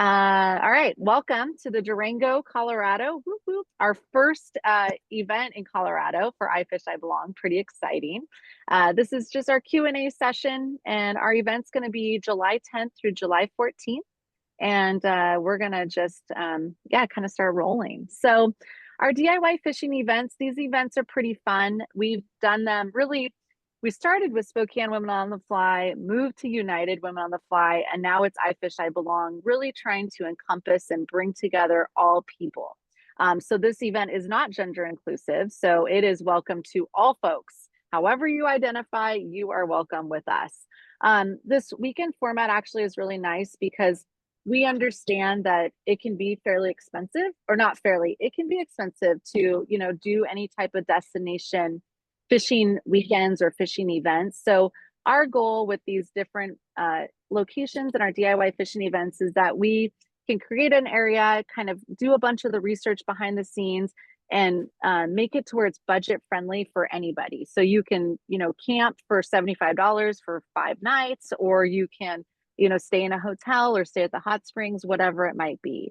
All right, welcome to the Durango, Colorado. Whoop, whoop. Our first event in Colorado for iFishiBelong. Pretty exciting. This is just our Q&A session, and our event's going to be July 10th through July 14th. And we're going to just, yeah, kind of start rolling. So our DIY fishing events, these events are pretty fun. We've done them really. We started with Spokane Women on the Fly, moved to United Women on the Fly, and now it's iFishiBelong, really trying to encompass and bring together all people. So this event is not gender inclusive, so it is welcome to all folks. However you identify, you are welcome with us. This weekend format actually is really nice because we understand that it can be fairly expensive, or not fairly, it can be expensive to, do any type of destination fishing weekends or fishing events. So our goal with these different locations and our DIY fishing events is that we can create an area, kind of do a bunch of the research behind the scenes, and make it to where it's budget friendly for anybody. So you can, camp for $75 for 5 nights, or you can, stay in a hotel or stay at the hot springs, whatever it might be.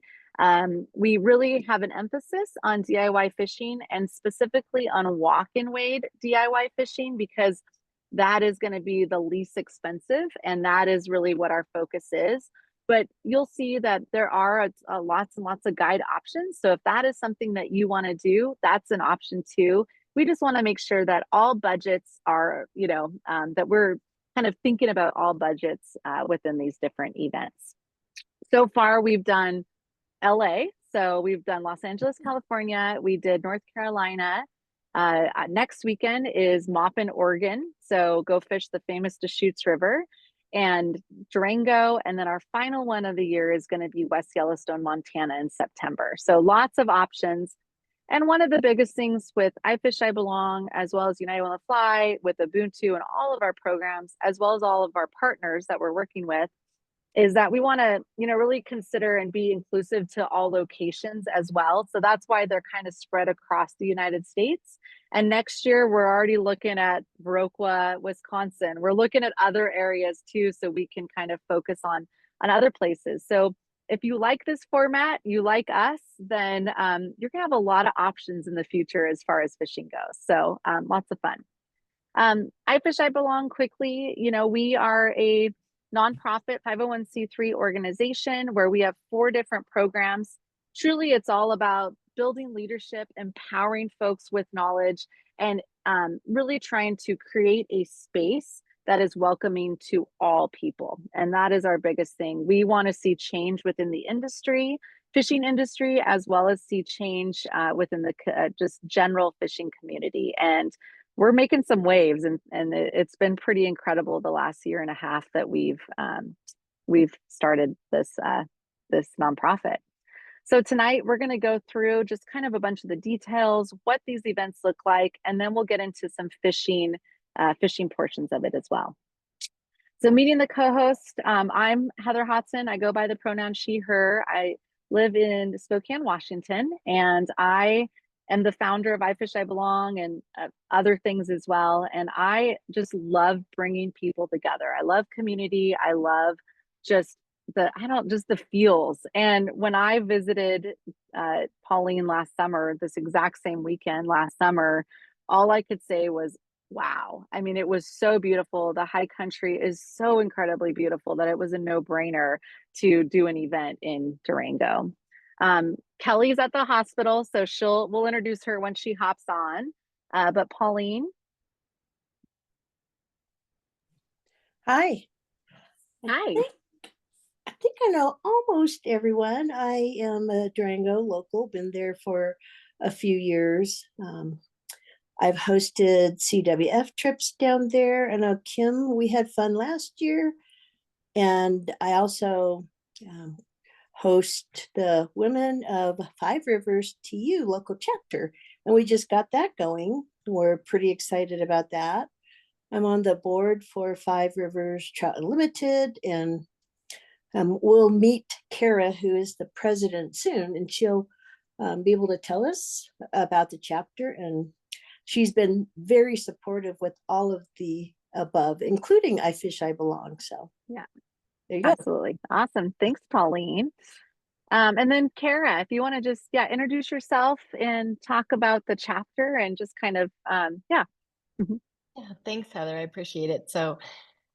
We really have an emphasis on DIY fishing, and specifically on walk-in wade DIY fishing, because that is going to be the least expensive, and that is really what our focus is. But you'll see that there are lots and lots of guide options. So if that is something that you want to do, that's an option too. We just want to make sure that all budgets are, that we're kind of thinking about all budgets within these different events. So far, we've done LA. So we've done Los Angeles, California. We did North Carolina. Next weekend is Maupin, Oregon. So go fish the famous Deschutes River and Durango. And then our final one of the year is going to be West Yellowstone, Montana in September. So lots of options. And one of the biggest things with iFishiBelong, as well as United on the Fly, with Ubuntu and all of our programs, as well as all of our partners that we're working with, is that we want to, really consider and be inclusive to all locations as well. So that's why they're kind of spread across the United States. And next year, we're already looking at Viroqua, Wisconsin. We're looking at other areas too, so we can kind of focus on other places. So if you like this format, you like us, then you're gonna have a lot of options in the future as far as fishing goes. So lots of fun. iFishiBelong, quickly, we are a nonprofit 501c3 organization where we have 4 different programs. Truly, it's all about building leadership, empowering folks with knowledge, and really trying to create a space that is welcoming to all people. And that is our biggest thing. We want to see change within the industry, fishing industry, as well as see change within the just general fishing community. And we're making some waves, and it's been pretty incredible the last year and a half that we've started this nonprofit. So tonight we're going to go through just kind of a bunch of the details, what these events look like, and then we'll get into some fishing portions of it as well. So meeting the co-host, I'm Heather Hodson. I go by the pronoun she, her. I live in Spokane, Washington, and I am the founder of iFishiBelong and other things as well. And I just love bringing people together. I love community. I love just the feels. And when I visited Pauline last summer, this exact same weekend last summer, all I could say was, wow. I mean, it was so beautiful. The high country is so incredibly beautiful that it was a no-brainer to do an event in Durango. Kelly's at the hospital, so we'll introduce her when she hops on. But Pauline. Hi. Hi. I think I know almost everyone. I am a Durango local, been there for a few years. I've hosted CWF trips down there. I know Kim, we had fun last year. And I also host the Women of Five Rivers TU local chapter. And we just got that going. We're pretty excited about that. I'm on the board for Five Rivers Trout Unlimited, and we'll meet Kara, who is the president, soon, and she'll be able to tell us about the chapter. And she's been very supportive with all of the above, including iFishiBelong. So yeah. There you go. Absolutely. Awesome. Thanks, Pauline. And then Kara, if you want to just, yeah, introduce yourself and talk about the chapter and just kind of, yeah. Mhm. Yeah, thanks, Heather. I appreciate it. So,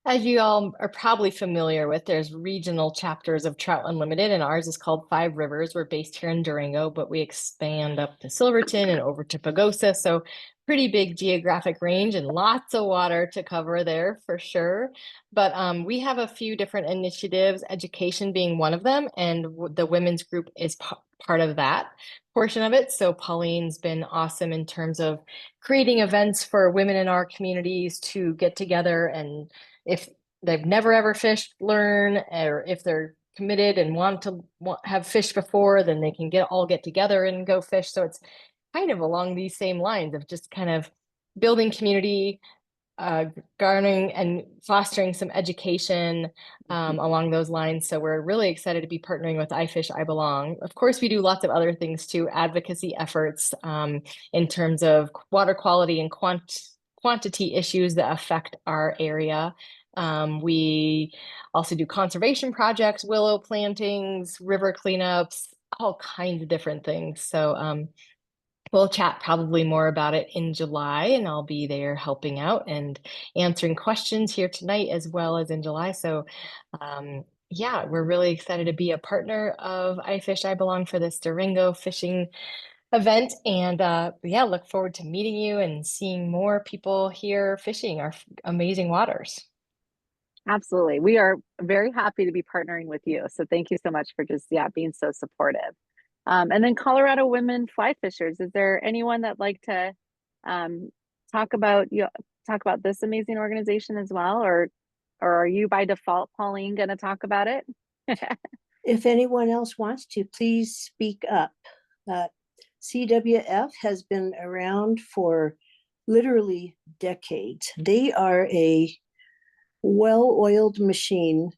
as you all are probably familiar with, there's regional chapters of Trout Unlimited, and ours is called Five Rivers. We're based here in Durango, but we expand up to Silverton and over to Pagosa. So pretty big geographic range and lots of water to cover there for sure. But we have a few different initiatives, education being one of them, and the women's group is part of that portion of it. So Pauline's been awesome in terms of creating events for women in our communities to get together, and if they've never ever fished, learn, or if they're committed and want to have fished before, then they can all get together and go fish. So it's kind of along these same lines of just kind of building community, garnering and fostering some education along those lines. So we're really excited to be partnering with iFishiBelong. Of course, we do lots of other things too, advocacy efforts in terms of water quality and quantity issues that affect our area. We also do conservation projects, willow plantings, river cleanups, all kinds of different things. So we'll chat probably more about it in July, and I'll be there helping out and answering questions here tonight as well as in July. So yeah, we're really excited to be a partner of iFishiBelong for this Durango fishing event. And yeah, look forward to meeting you and seeing more people here fishing our amazing waters. Absolutely. We are very happy to be partnering with you. So thank you so much for just, yeah, being so supportive. And then Colorado Women Fly Fishers, is there anyone that'd like to um, talk about this amazing organization as well, or are you by default, Pauline, going to talk about it? If anyone else wants to, please speak up. CWF has been around for literally decades. They are a well-oiled machine.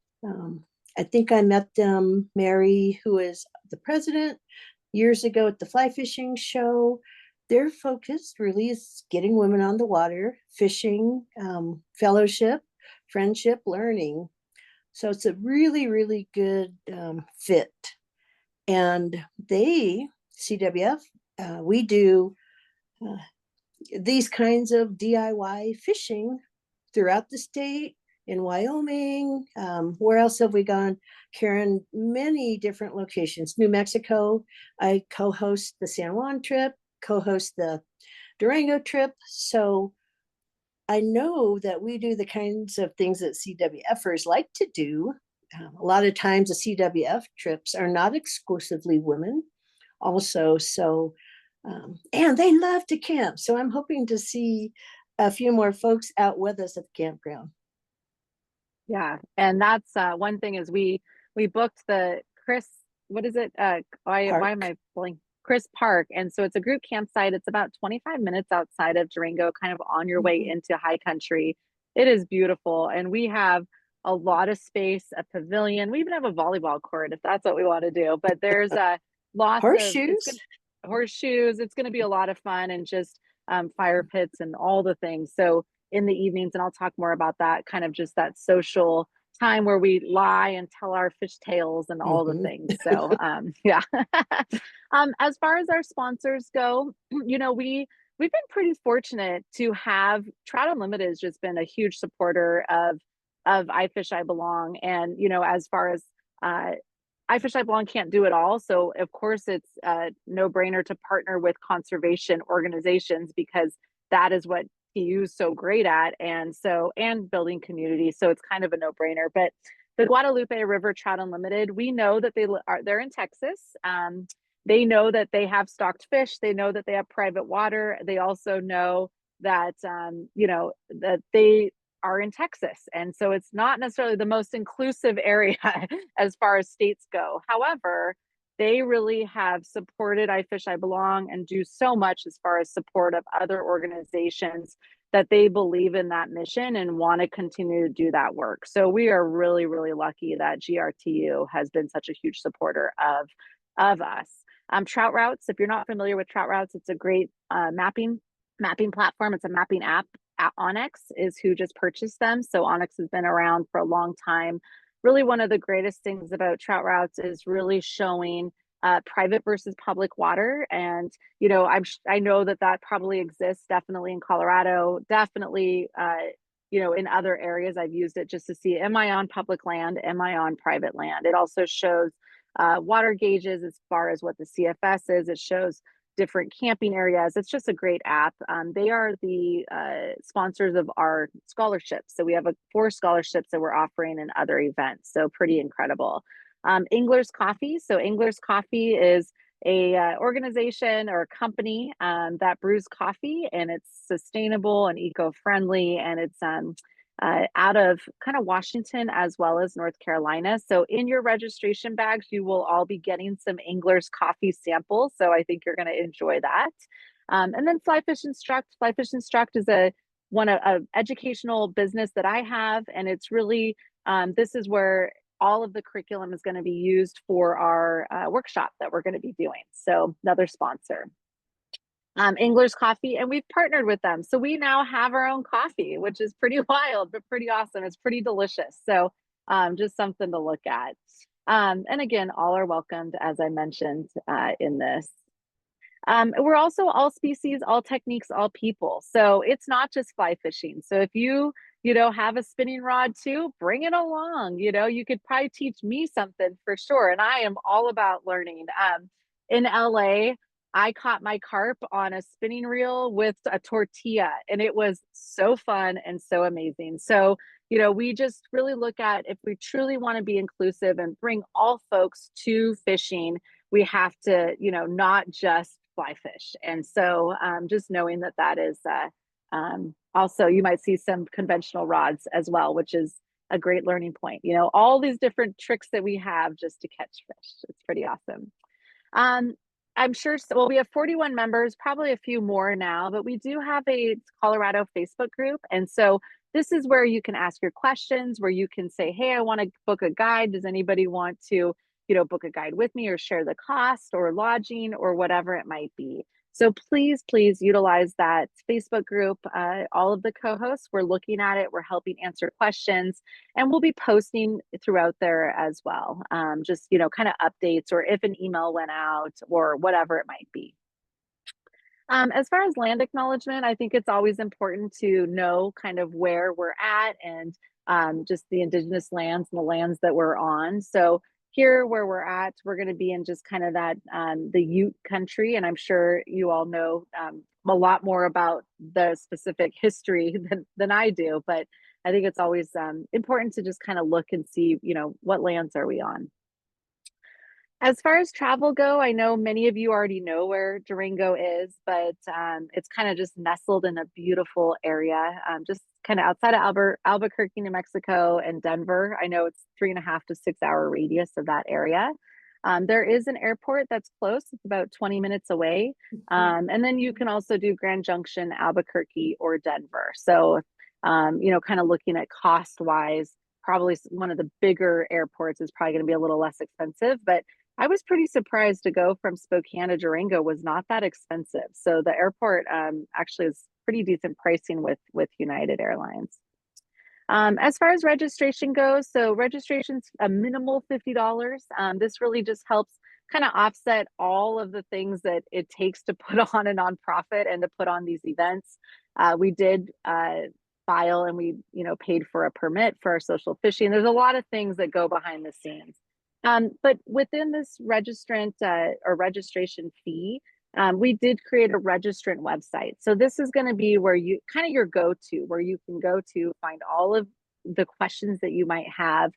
I think I met them, Mary, who is the president, years ago at the fly fishing show. Their focus really is getting women on the water, fishing, fellowship, friendship, learning. So it's a really, really good fit. And CWF, we do these kinds of DIY fishing throughout the state, in Wyoming. Where else have we gone? Karen, many different locations. New Mexico, I co-host the San Juan trip, co-host the Durango trip. So I know that we do the kinds of things that CWFers like to do. A lot of times the CWF trips are not exclusively women also. So, and they love to camp. So I'm hoping to see a few more folks out with us at the campground. Yeah, and that's one thing is we booked the Chris, what is it? Why am I blanking? Chris Park. And so it's a group campsite. It's about 25 minutes outside of Durango, kind of on your way into high country. It is beautiful. And we have a lot of space, a pavilion. We even have a volleyball court if that's what we want to do. But there's lots horseshoes. Horseshoes. It's going to be a lot of fun, and just fire pits and all the things. So in the evenings, and I'll talk more about that, kind of just that social time where we lie and tell our fish tales and all the things. So yeah. As far as our sponsors go, you know, we've been pretty fortunate to have Trout Unlimited has just been a huge supporter of iFishiBelong. And you know, as far as iFishiBelong can't do it all, so of course it's a no-brainer to partner with conservation organizations, because that is what TU's so great at, and building community. So it's kind of a no-brainer. But the Guadalupe River Trout Unlimited, we know that they're in Texas. They know that they have stocked fish. They know that they have private water. They also know that you know, that they are in Texas. And so it's not necessarily the most inclusive area as far as states go. However, they really have supported iFishiBelong and do so much as far as support of other organizations that they believe in that mission and want to continue to do that work. So we are really, really lucky that GRTU has been such a huge supporter of us. Trout Routes, if you're not familiar with Trout Routes, it's a great mapping platform. It's a mapping app. Onyx is who just purchased them. So Onyx has been around for a long time, really one of the greatest things about trout routes is really showing private versus public water. And, you know, I know that that probably exists definitely in Colorado, definitely, you know, in other areas. I've used it just to see, am I on public land? Am I on private land? It also shows water gauges as far as what the CFS is. It shows different camping areas. It's just a great app. They are the sponsors of our scholarships. So we have 4 scholarships that we're offering in other events. So pretty incredible. Angler's Coffee. So Angler's Coffee is a organization or a company that brews coffee, and it's sustainable and eco-friendly, and it's out of kind of Washington as well as North Carolina. So in your registration bags, you will all be getting some Angler's Coffee samples. So I think you're going to enjoy that. And then Fly Fish Instruct. Fly Fish Instruct is a educational business that I have, and it's really this is where all of the curriculum is going to be used for our workshop that we're going to be doing. So another sponsor. Angler's Coffee, and we've partnered with them. So we now have our own coffee, which is pretty wild, but pretty awesome. It's pretty delicious. So just something to look at. And again, all are welcomed, as I mentioned in this. We're also all species, all techniques, all people. So it's not just fly fishing. So if you know, have a spinning rod too, bring it along. You know, you could probably teach me something for sure. And I am all about learning. In LA, I caught my carp on a spinning reel with a tortilla, and it was so fun and so amazing. So, you know, we just really look at, if we truly want to be inclusive and bring all folks to fishing, we have to, you know, not just fly fish. And so just knowing that that is also, you might see some conventional rods as well, which is a great learning point. You know, all these different tricks that we have just to catch fish. It's pretty awesome. I'm sure, well, we have 41 members, probably a few more now, but we do have a Colorado Facebook group. And so this is where you can ask your questions, where you can say, hey, I want to book a guide. Does anybody want to, you know, book a guide with me, or share the cost or lodging or whatever it might be? So please, please utilize that Facebook group. All of the co-hosts, we're looking at it. We're helping answer questions, and we'll be posting throughout there as well. Just, you know, kind of updates, or if an email went out or whatever it might be. As far as land acknowledgement, I think it's always important to know kind of where we're at, and just the indigenous lands and the lands that we're on. So here where we're at, we're going to be in just kind of that the Ute country, and I'm sure you all know a lot more about the specific history than I do, but I think it's always important to just kind of look and see, you know, what lands are we on. As far as travel go, I know many of you already know where Durango is, but it's kind of just nestled in a beautiful area, just kind of outside of Albuquerque, New Mexico, and Denver. I know it's 3.5 to 6 hour radius of that area. There is an airport that's close. It's about 20 minutes away. And then you can also do Grand Junction, Albuquerque, or Denver. So, you know, kind of looking at cost wise, probably one of the bigger airports is probably going to be a little less expensive, but I was pretty surprised to go from Spokane to Durango was not that expensive. So the airport actually is pretty decent pricing with United Airlines. As far as registration goes, so registration's a minimal $50. This really just helps kind of offset all of the things that it takes to put on a nonprofit and to put on these events. We did file, and we, you know, paid for a permit for our social fishing. There's a lot of things that go behind the scenes. But within this registrant or registration fee, we did create a registrant website. So this is going to be where you kind of your go-to, where you can go to find all of the questions that you might have.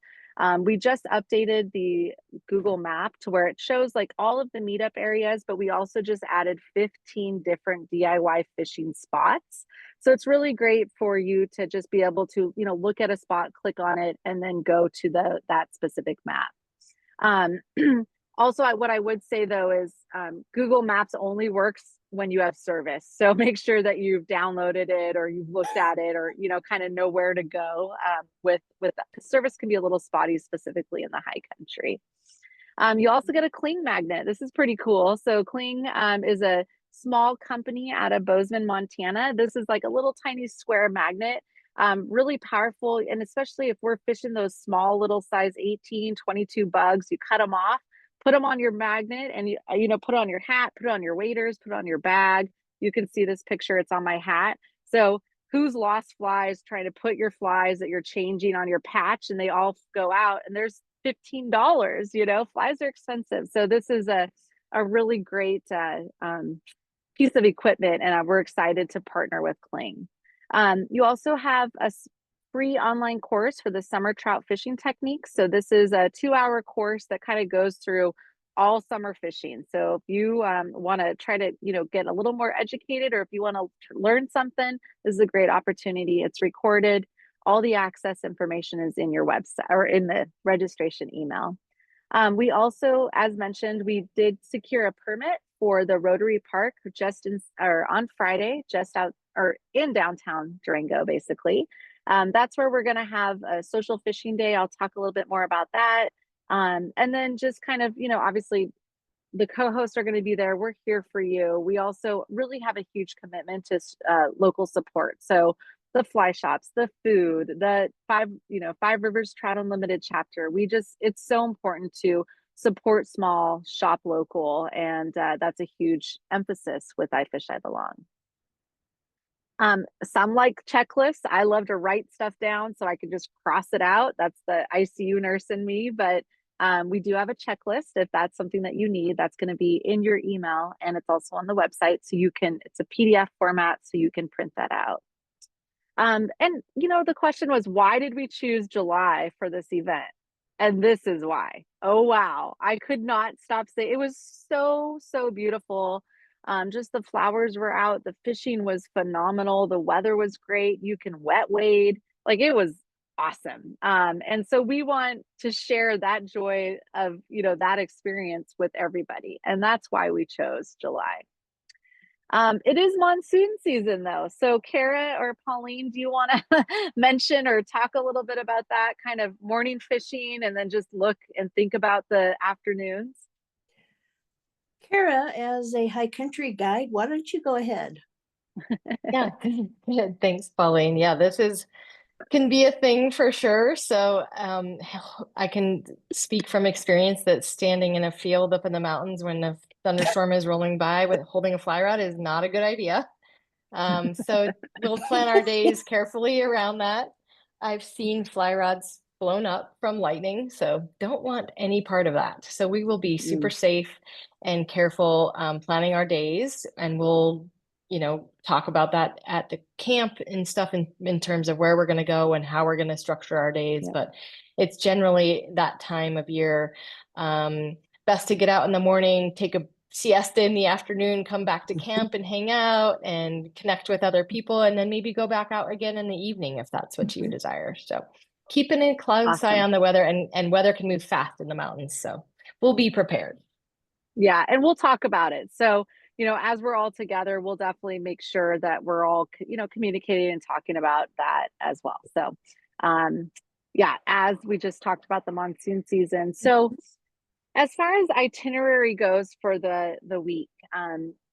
We just updated the Google map to where it shows like all of the meetup areas, but we also just added 15 different DIY fishing spots. So it's really great for you to just be able to, you know, look at a spot, click on it, and then go to that specific map. Also, what I would say though is Google Maps only works when you have service. So make sure that you've downloaded it, or you've looked at it, or, you know, kind of know where to go with that. Service can be a little spotty, specifically in the high country. You also get a Cling magnet. This is pretty cool. So Cling is a small company out of Bozeman, Montana. This is like a little tiny square magnet. Really powerful. And especially if we're fishing those small little size 18, 22 bugs, you cut them off, put them on your magnet, and you know, put it on your hat, put it on your waders, put it on your bag. You can see this picture, it's on my hat. So who's lost flies trying to put your flies that you're changing on your patch and they all go out and there's $15, you know, flies are expensive. So this is a really great piece of equipment, and we're excited to partner with Kling. You also have a free online course for the summer trout fishing techniques. So this is a 2-hour course that kind of goes through all summer fishing. So if you want to try to, you know, get a little more educated, or if you want to learn something, this is a great opportunity. It's recorded. All the access information is in your website or in the registration email. We also, as mentioned, we did secure a permit for the Rotary Park just on Friday, just out or in downtown Durango, basically. That's where we're going to have a social fishing day. I'll talk a little bit more about that. And then just kind of, you know, obviously the co-hosts are going to be there. We're here for you. We also really have a huge commitment to local support. So the fly shops, the food, the Five Rivers Trout Unlimited chapter. It's so important to support small, shop local, and that's a huge emphasis with iFishiBelong. Some like checklists. I love to write stuff down so I can just cross it out. That's the ICU nurse in me, but we do have a checklist if that's something that you need. That's going to be in your email, and it's also on the website, so it's a PDF format, so you can print that out. And you know, the question was, why did we choose July for this event? And this is why. Oh wow, I could not stop saying it was so beautiful. Just the flowers were out, the fishing was phenomenal, the weather was great. You can wet wade, like it was awesome. And so we want to share that joy of, you know, that experience with everybody, and that's why we chose July. It is monsoon season though. So Kara or Pauline, do you want to mention or talk a little bit about that kind of morning fishing, and then just look and think about the afternoons? Kara, as a high country guide, why don't you go ahead? Yeah, thanks, Pauline. Yeah, can be a thing for sure. So I can speak from experience that standing in a field up in the mountains when a thunderstorm is rolling by with holding a fly rod is not a good idea. So we'll plan our days carefully around that. I've seen fly rods blown up from lightning, so don't want any part of that. So we will be super safe and careful planning our days, and we'll, you know, talk about that at the camp and stuff in terms of where we're going to go and how we're going to structure our days. Yeah. But it's generally that time of year. Best to get out in the morning, take a siesta in the afternoon, come back to camp and hang out and connect with other people, and then maybe go back out again in the evening if that's what you desire. So keeping a close eye on the weather, and weather can move fast in the mountains. So we'll be prepared. Yeah, and we'll talk about it. So, you know, as we're all together, we'll definitely make sure that we're all, you know, communicating and talking about that as well. So, yeah, as we just talked about the monsoon season. So, as far as itinerary goes for the week,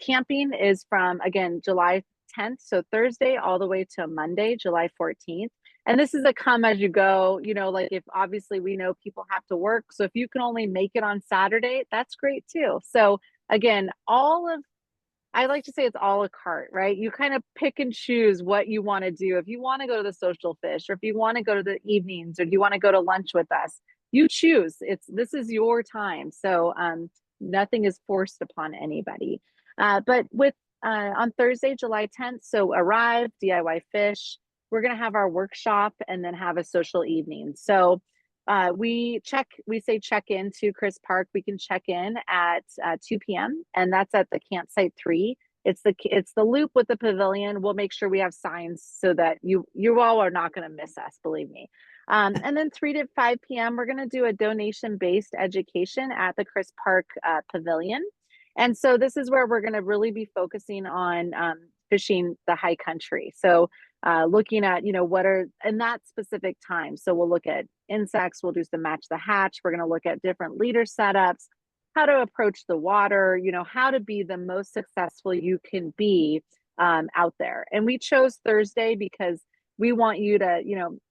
camping is from, again, July 10th, so Thursday, all the way to Monday, July 14th. And this is a come as you go, you know, like if obviously we know people have to work. So if you can only make it on Saturday, that's great too. So again, I like to say it's all a carte, right? You kind of pick and choose what you want to do. If you want to go to the social fish, or if you want to go to the evenings, or do you want to go to lunch with us, you choose. This is your time. So nothing is forced upon anybody. But with on Thursday, July 10th, so arrive, DIY fish. We're going to have our workshop and then have a social evening. So we say check in to Chris Park. We can check in at 2 p.m. and that's at the campsite 3. It's the loop with the pavilion. We'll make sure we have signs so that you all are not going to miss us, believe me. And then 3 to 5 p.m. we're going to do a donation-based education at the Chris Park Pavilion. And so this is where we're going to really be focusing on fishing the high country. So looking at, you know, what are in that specific time. So we'll look at insects, we'll do some match the hatch. We're going to look at different leader setups, how to approach the water, you know, how to be the most successful you can be out there. And we chose Thursday because we want you to,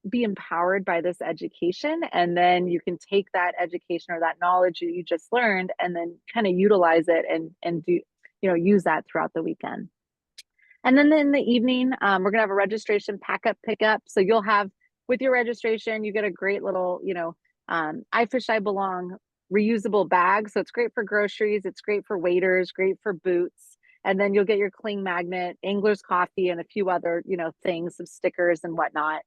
be empowered by this education, and then you can take that education or that knowledge that you just learned and then kind of utilize it and do, use that throughout the weekend. And then in the evening, we're gonna have a registration pack up pickup. So you'll have, with your registration, you get a great little, iFishiBelong reusable bag. So it's great for groceries, it's great for waiters, great for boots. And then you'll get your cling magnet, angler's coffee, and a few other, things, some stickers and whatnot.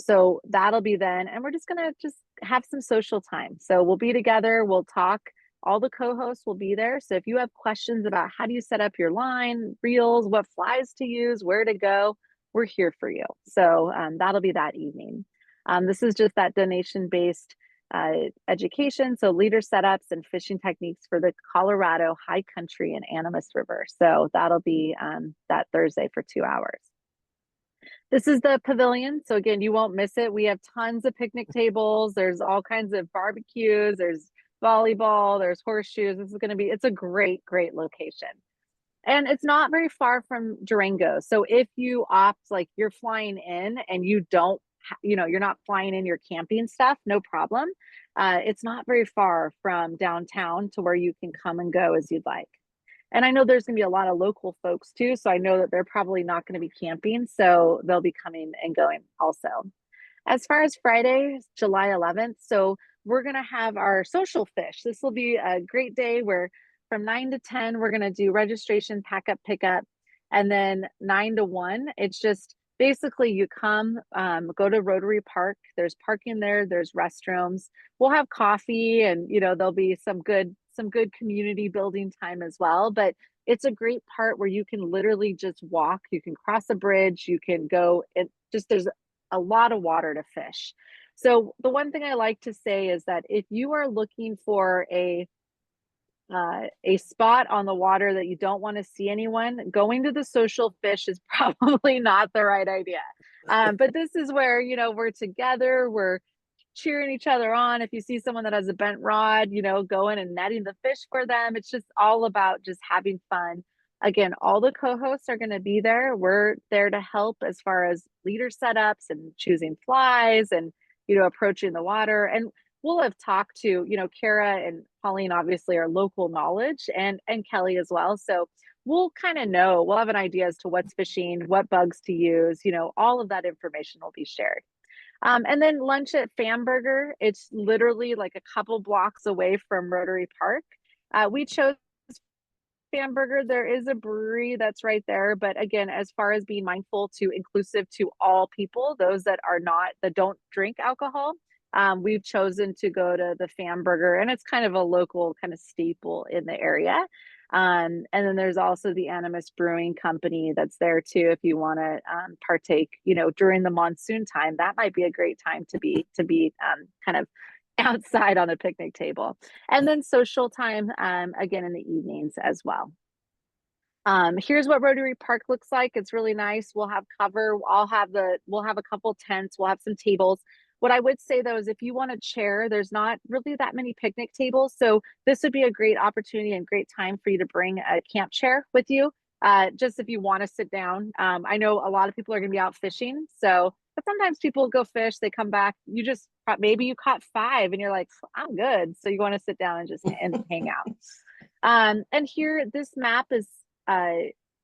So that'll be then, and we're just gonna just have some social time. So we'll be together, we'll talk. All the co-hosts will be there. So if you have questions about how do you set up your line, reels, what flies to use, where to go, we're here for you. So that'll be that evening. This is just that donation-based education. So leader setups and fishing techniques for the Colorado High Country and Animas River. So that'll be that Thursday for 2 hours. This is the pavilion. So again, you won't miss it. We have tons of picnic tables. There's all kinds of barbecues. There's volleyball, there's horseshoes. It's a great location. And it's not very far from Durango. So if you opt, like you're flying in and you don't, you're not flying in your camping stuff, no problem. It's not very far from downtown to where you can come and go as you'd like. And I know there's gonna be a lot of local folks too. So I know that they're probably not gonna be camping. So they'll be coming and going also. As far as Friday, July 11th, so we're going to have our social fish. This will be a great day where from 9 to 10, we're going to do registration, pack up, pick up. And then 9 to 1, it's just basically you come, go to Rotary Park. There's parking there. There's restrooms. We'll have coffee and, there'll be some good community building time as well. But it's a great part where you can literally just walk. You can cross a bridge. You can go and there's a lot of water to fish. So the one thing I like to say is that if you are looking for a spot on the water that you don't want to see anyone, going to the social fish is probably not the right idea. But this is where, we're together, we're cheering each other on. If you see someone that has a bent rod, going and netting the fish for them, it's just all about just having fun. Again, all the co-hosts are going to be there. We're there to help as far as leader setups and choosing flies and, approaching the water. And we'll have talked to, Kara and Pauline obviously are local knowledge, and Kelly as well. So we'll kind of know, we'll have an idea as to what's fishing, what bugs to use, all of that information will be shared. And then lunch at Famburger. It's literally like a couple blocks away from Rotary Park. We chose Famburger. There is a brewery that's right there, but again, as far as being mindful to inclusive to all people, those that don't drink alcohol, we've chosen to go to the Famburger, and it's kind of a local kind of staple in the area. And then there's also the Animas Brewing Company that's there too. If you want to partake, during the monsoon time, that might be a great time to be kind of outside on a picnic table. And then social time, again in the evenings as well. Here's what Rotary Park looks like. It's really nice. We'll have cover. We'll have a couple tents. We'll have some tables. What I would say though is if you want a chair, there's not really that many picnic tables. So this would be a great opportunity and great time for you to bring a camp chair with you. Just if you want to sit down. I know a lot of people are going to be out fishing. But sometimes people go fish, they come back, maybe you caught 5 and you're like, I'm good. So you want to sit down and just hang out. And here, this map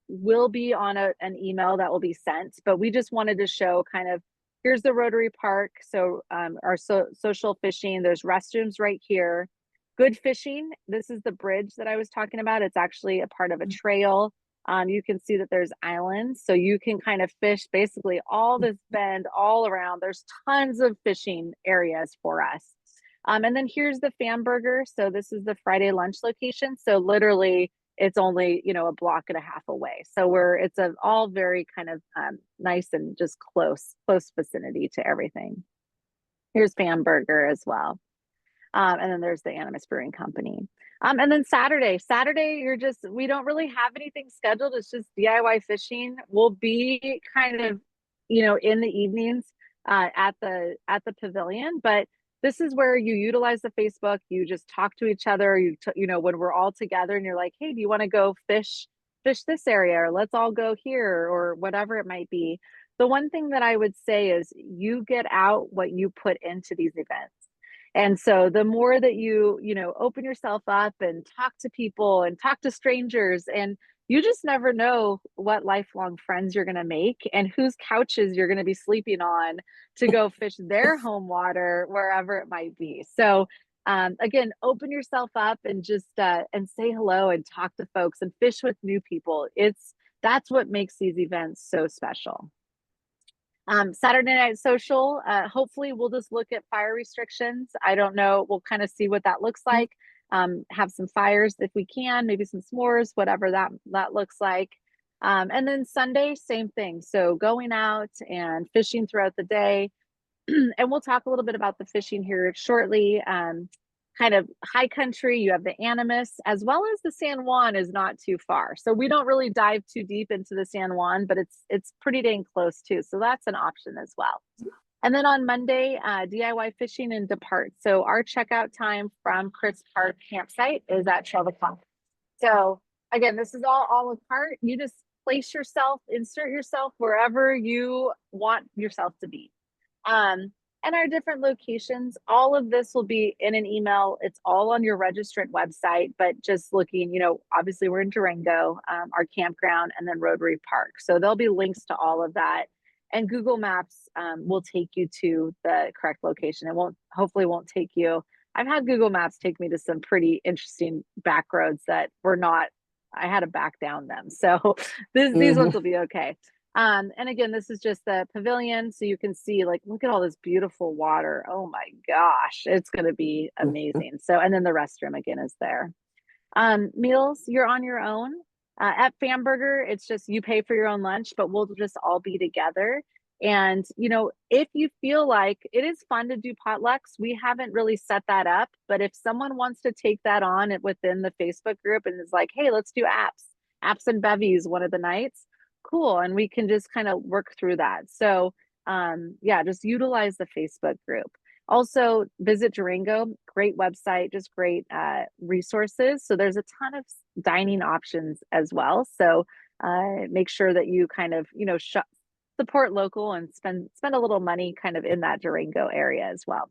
will be on an email that will be sent, but we just wanted to show kind of, here's the Rotary Park. So our social fishing, there's restrooms right here. Good fishing. This is the bridge that I was talking about. It's actually a part of a trail. You can see that there's islands, so you can kind of fish basically all this bend all around. There's tons of fishing areas for us. And then here's the Famburger. So this is the Friday lunch location. So literally it's only, a block and a half away. So it's all very kind of nice and just close vicinity to everything. Here's Famburger as well. And then there's the Animas Brewing Company. And then Saturday, we don't really have anything scheduled. It's just DIY fishing. We'll be kind of, in the evenings at the pavilion, but this is where you utilize the Facebook. You just talk to each other. When we're all together and you're like, hey, do you want to go fish this area, or let's all go here, or whatever it might be. the one thing that I would say is you get out what you put into these events. And so the more that you know, open yourself up and talk to people and talk to strangers, and you just never know what lifelong friends you're going to make and whose couches you're going to be sleeping on to go fish their home water wherever it might be. So again, open yourself up and just and say hello and talk to folks and fish with new people. That's what makes these events so special. Saturday Night Social, hopefully we'll just look at fire restrictions. I don't know. We'll kind of see what that looks like. Have some fires if we can, maybe some s'mores, whatever that looks like. And then Sunday, same thing. So going out and fishing throughout the day. And we'll talk a little bit about the fishing here shortly. Kind of high country, you have the Animas, as well as the San Juan is not too far. So we don't really dive too deep into the San Juan, but it's pretty dang close too. So that's an option as well. And then on Monday, DIY fishing and depart. So our checkout time from Chris Park campsite is at 12 o'clock. So again, this is all a la carte. You just place yourself, insert yourself wherever you want yourself to be. And our different locations, all of this will be in an email. It's all on your registrant website, but just looking, you know, obviously we're in Durango, our campground, and then Rotary Park. So there'll be links to all of that. And Google Maps will take you to the correct location. It hopefully won't take you. I've had Google Maps take me to some pretty interesting back roads that I had to back down them. So these ones will be okay. And again, this is just the pavilion. So you can see, like, look at all this beautiful water. Oh my gosh, it's going to be amazing. So, and then the restroom again is there. Meals, you're on your own. At Famburger, it's just you pay for your own lunch, but we'll just all be together. And, you know, if you feel like it is fun to do potlucks, we haven't really set that up. But if someone wants to take that on within the Facebook group and is like, hey, let's do apps and bevies one of the nights, cool. And we can just kind of work through that. So yeah, just utilize the Facebook group. Also visit Durango, great website, just great resources. So there's a ton of dining options as well. So make sure that you kind of, you know, support local and spend a little money kind of in that Durango area as well.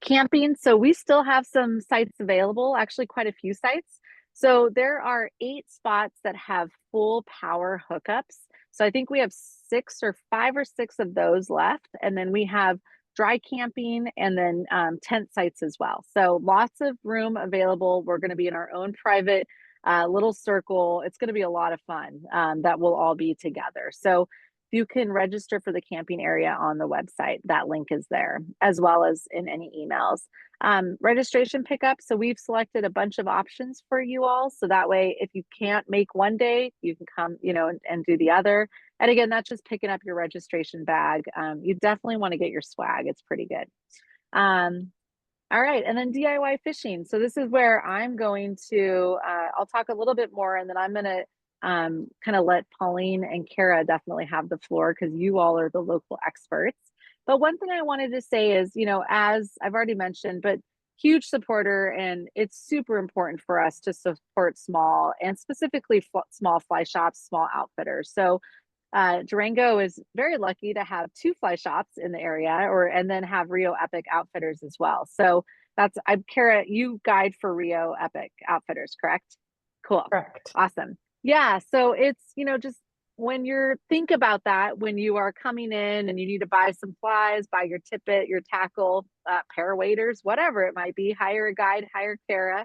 Camping, so we still have some sites available, actually quite a few sites. So there are 8 spots that have full power hookups. So I think we have 5 or 6 of those left. And then we have dry camping and then tent sites as well. So lots of room available. We're going to be in our own private little circle. It's going to be a lot of fun that we'll all be together. So you can register for the camping area on the website. That link is there, as well as in any emails. Registration pickup. So we've selected a bunch of options for you all. So that way, if you can't make one day, you can come, you know, and do the other. And again, that's just picking up your registration bag. You definitely want to get your swag. It's pretty good. All right. And then DIY fishing. So this is where I'm going to, I'll talk a little bit more, and then I'm going to kind of let Pauline and Kara definitely have the floor because you all are the local experts. But one thing I wanted to say is, you know, as I've already mentioned, but huge supporter, and it's super important for us to support small and specifically small fly shops, small outfitters. So Durango is very lucky to have 2 fly shops in the area, and then have Rio Epic Outfitters as well. So I'm Kara, you guide for Rio Epic Outfitters, correct? Cool. Correct. Awesome. Yeah. So it's, you know, just when think about that, when you are coming in and you need to buy some flies, buy your tippet, your tackle, pair of waders, whatever it might be, hire a guide, hire Kara,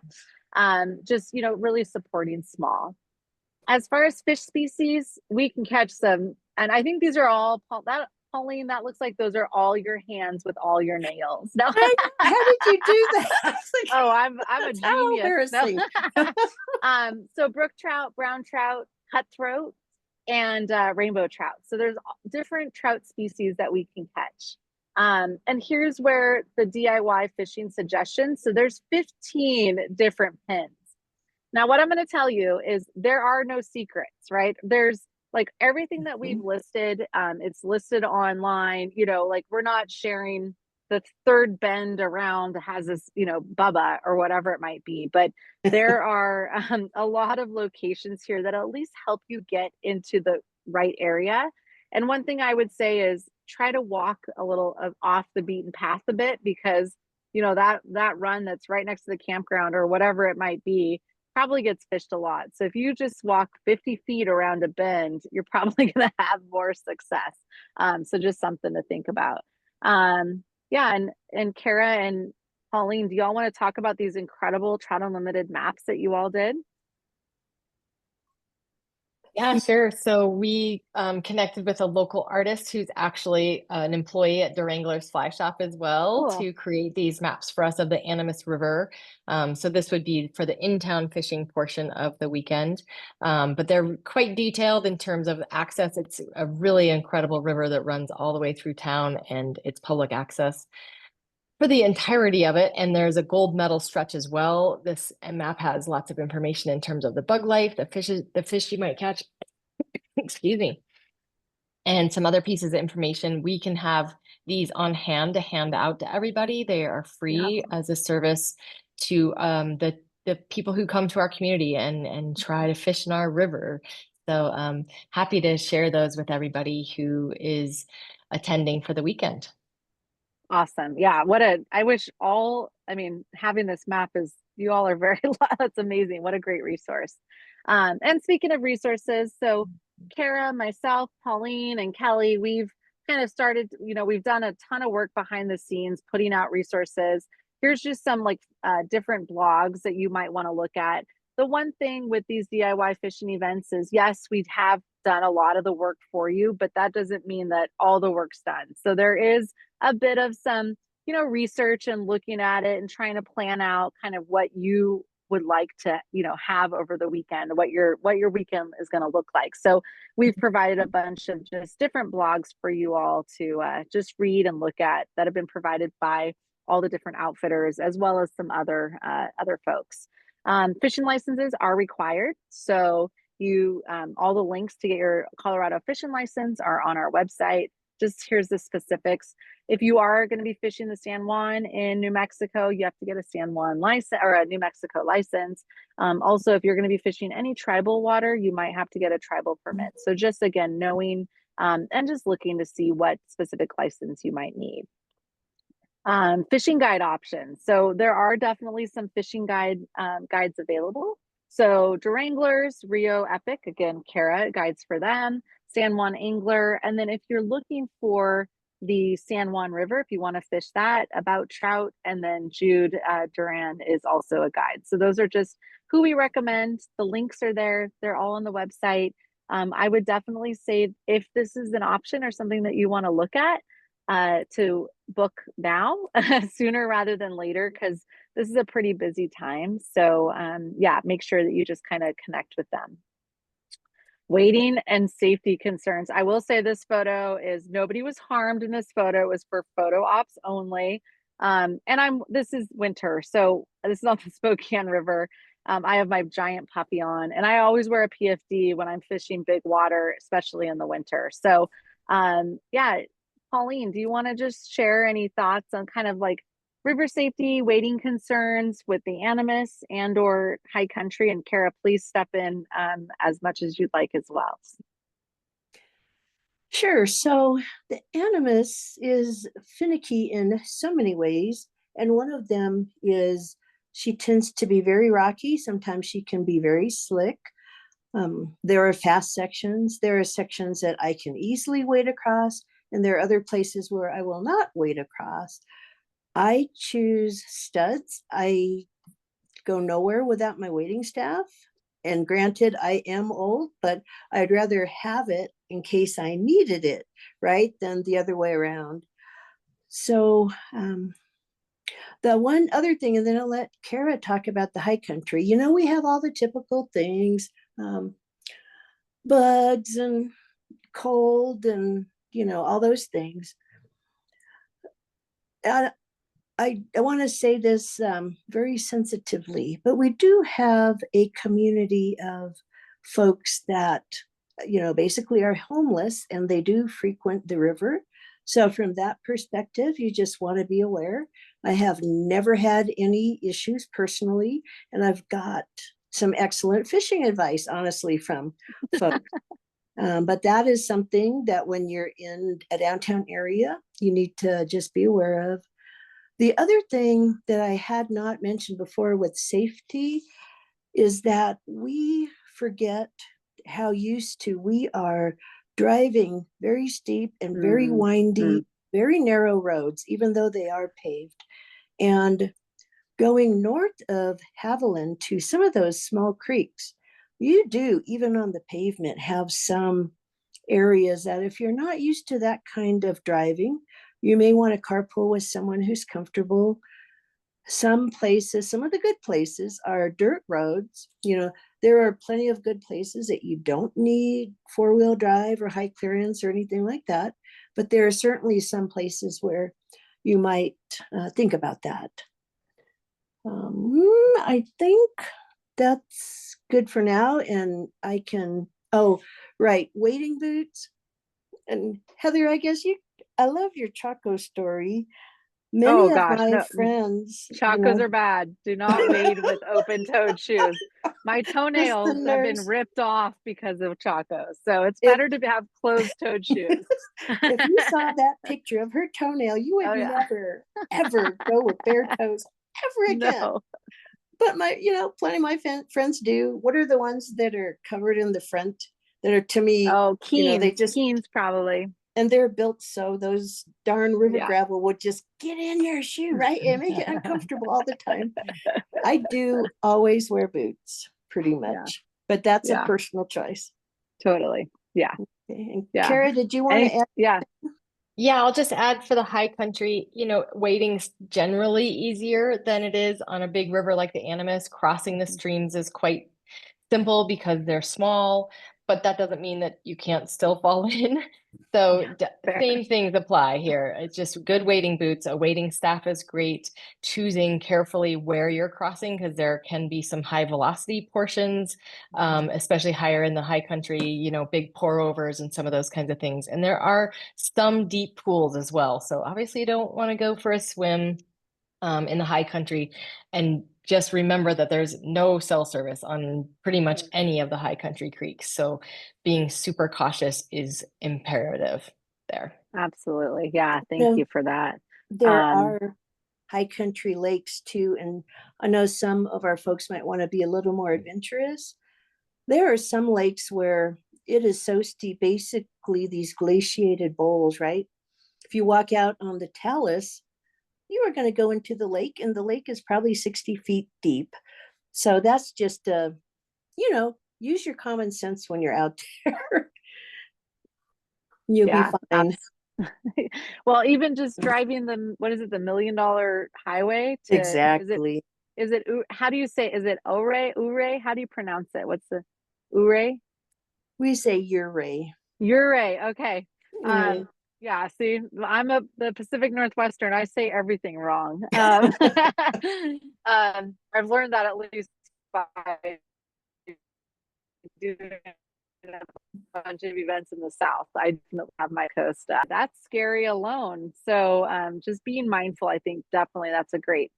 just, you know, really supporting small. As far as fish species, we can catch some, and I think these are all, Pauline, that looks like those are all your hands with all your nails. No. How did you do that? Oh, I'm a genius. Embarrassing. So brook trout, brown trout, cutthroat, and rainbow trout. So there's different trout species that we can catch. And here's where the DIY fishing suggestions. So there's 15 different pins. Now, what I'm going to tell you is there are no secrets, right? There's like everything that we've listed. It's listed online, you know, like we're not sharing the third bend around has this, you know, Bubba or whatever it might be. But there are a lot of locations here that at least help you get into the right area. And one thing I would say is try to walk a little off the beaten path a bit, because that run that's right next to the campground or whatever it might be probably gets fished a lot. So if you just walk 50 feet around a bend, you're probably going to have more success. So just something to think about. Yeah, and Kara and Pauline, do y'all want to talk about these incredible Trout Unlimited maps that you all did? Yeah, sure. So we connected with a local artist who's actually an employee at Durangler's Fly Shop as well Cool. to create these maps for us of the Animas River. So this would be for the in-town fishing portion of the weekend. But they're quite detailed in terms of access. It's a really incredible river that runs all the way through town, and it's public access for the entirety of it. And there's a gold medal stretch as well. This map has lots of information in terms of the bug life, the fish you might catch, excuse me, and some other pieces of information. We can have these on hand to hand out to everybody. They are free as a service to the people who come to our community and try to fish in our river. So happy to share those with everybody who is attending for the weekend. Awesome. Yeah. I mean, having this map is, you all are very, that's amazing. What a great resource. And speaking of resources, so Kara, myself, Pauline, and Kelly, we've kind of started, we've done a ton of work behind the scenes, putting out resources. Here's just some different blogs that you might want to look at. The one thing with these DIY fishing events is, yes, we have done a lot of the work for you, but that doesn't mean that all the work's done. So there is a bit of some, research and looking at it and trying to plan out kind of what you would like to, have over the weekend, what your weekend is going to look like. So we've provided a bunch of just different blogs for you all to just read and look at that have been provided by all the different outfitters, as well as some other folks. Fishing licenses are required. So all the links to get your Colorado fishing license are on our website. Just here's the specifics. If you are going to be fishing the San Juan in New Mexico, you have to get a San Juan license or a New Mexico license. Also, if you're going to be fishing any tribal water, you might have to get a tribal permit. So just again, knowing and just looking to see what specific license you might need. Fishing guide options. So there are definitely some fishing guides available. So Durangler's, Rio Epic, again, Kara, guides for them, San Juan Angler. And then if you're looking for the San Juan River, if you want to fish that, About Trout, and then Jude Duran is also a guide. So those are just who we recommend. The links are there. They're all on the website. I would definitely say if this is an option or something that you want to look at, to book now sooner rather than later, because this is a pretty busy time. So yeah, make sure that you just kind of connect with them. Waiting and safety concerns. I will say this photo is, nobody was harmed in this photo. It was for photo ops only. And this is winter, so this is on the Spokane River. I have my giant puppy on, and I always wear a PFD when I'm fishing big water, especially in the winter. So yeah, Pauline, do you want to just share any thoughts on kind of like river safety, wading concerns with the Animas and or high country? And Kara, please step in as much as you'd like as well. Sure. So the Animas is finicky in so many ways. And one of them is she tends to be very rocky. Sometimes she can be very slick. There are fast sections. There are sections that I can easily wade across. And there are other places where I will not wade across. I choose studs. I go nowhere without my wading staff. And granted, I am old, but I'd rather have it in case I needed it, right, than the other way around. So the one other thing, and then I'll let Kara talk about the high country. We have all the typical things, bugs and cold and, all those things. I want to say this very sensitively, but we do have a community of folks that, basically are homeless, and they do frequent the river. So from that perspective, you just want to be aware. I have never had any issues personally, and I've got some excellent fishing advice, honestly, from folks. But that is something that when you're in a downtown area, you need to just be aware of. The other thing that I had not mentioned before with safety is that we forget how used to we are driving very steep and very windy, very narrow roads, even though they are paved. And going north of Haviland to some of those small creeks, you do, even on the pavement, have some areas that if you're not used to that kind of driving, you may want to carpool with someone who's comfortable. Some places, some of the good places are dirt roads. There are plenty of good places that you don't need four-wheel drive or high clearance or anything like that. But there are certainly some places where you might think about that. I think that's good for now. And I can, right, wading boots. And Heather, I love your Chaco story. Many of gosh, my no, friends, Chacos are bad. Do not wade with open-toed shoes. My toenails have been ripped off because of Chacos. So it's better to have closed-toed shoes. If you saw that picture of her toenail, you would never, ever go with bare toes ever again. No. But plenty of my friends do. What are the ones that are covered in the front that are, to me, Keens, Keens probably. And they're built so those darn river gravel would just get in your shoe, right? And make it uncomfortable all the time. I do always wear boots pretty much, but that's a personal choice. Totally. Yeah. Okay. And Kara, did you want to add? Yeah, I'll just add for the high country, wading's generally easier than it is on a big river like the Animas. Crossing the streams is quite simple because they're small, but that doesn't mean that you can't still fall in. So same things apply here. It's just good wading boots. A wading staff is great. Choosing carefully where you're crossing because there can be some high velocity portions, especially higher in the high country, big pour overs and some of those kinds of things. And there are some deep pools as well. So obviously you don't want to go for a swim in the high country. And just remember that there's no cell service on pretty much any of the high country creeks. So being super cautious is imperative there. Absolutely. Yeah. Thank you for that. There are high country lakes too. And I know some of our folks might want to be a little more adventurous. There are some lakes where it is so steep, basically these glaciated bowls, right? If you walk out on the talus, you are going to go into the lake, and the lake is probably 60 feet deep. So that's just, use your common sense when you're out there. You'll be fine. Well, even just driving the $1 million highway to exactly. Is it how do you say? Is it Ure? How do you pronounce it? What's the Ure? We say Ure. Ure. Okay. Yeah, see, I'm the Pacific Northwestern. I say everything wrong. I've learned that at least by doing a bunch of events in the South. I don't have my coast. That's scary alone. So just being mindful, I think definitely that's a great,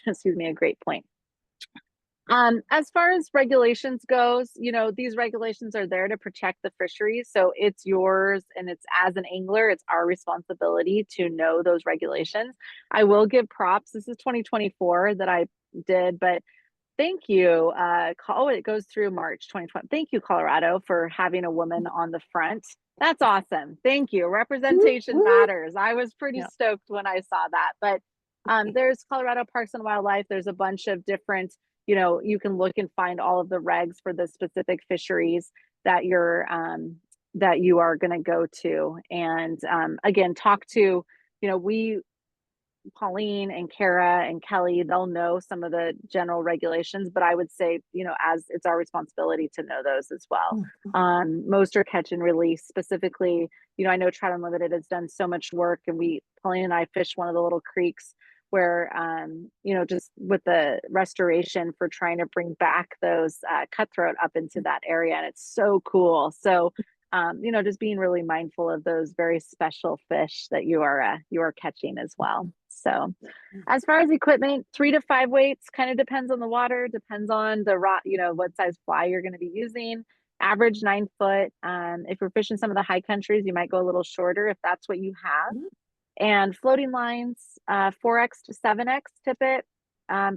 excuse me, a great point. As far as regulations goes, these regulations are there to protect the fisheries. So it's yours, and it's, as an angler, it's our responsibility to know those regulations. I will give props. This is 2024 that I did, but thank you. It goes through March 2020. Thank you, Colorado, for having a woman on the front. That's awesome. Thank you. Representation matters. I was pretty stoked when I saw that. But there's Colorado Parks and Wildlife. There's a bunch of different, you can look and find all of the regs for the specific fisheries that you are going to go to. And again, talk to, Pauline and Kara and Kelly, they'll know some of the general regulations, but I would say, as it's our responsibility to know those as well. Most are catch and release specifically. I know Trout Unlimited has done so much work, and Pauline and I fished one of the little creeks where, just with the restoration for trying to bring back those cutthroat up into that area. And it's so cool. So, just being really mindful of those very special fish that you are catching as well. So as far as equipment, 3 to 5 weights, kind of depends on the water, depends on the what size fly you're going to be using. average 9 foot. If you're fishing some of the high countries, you might go a little shorter if that's what you have. And floating lines, 4X to 7X tippet.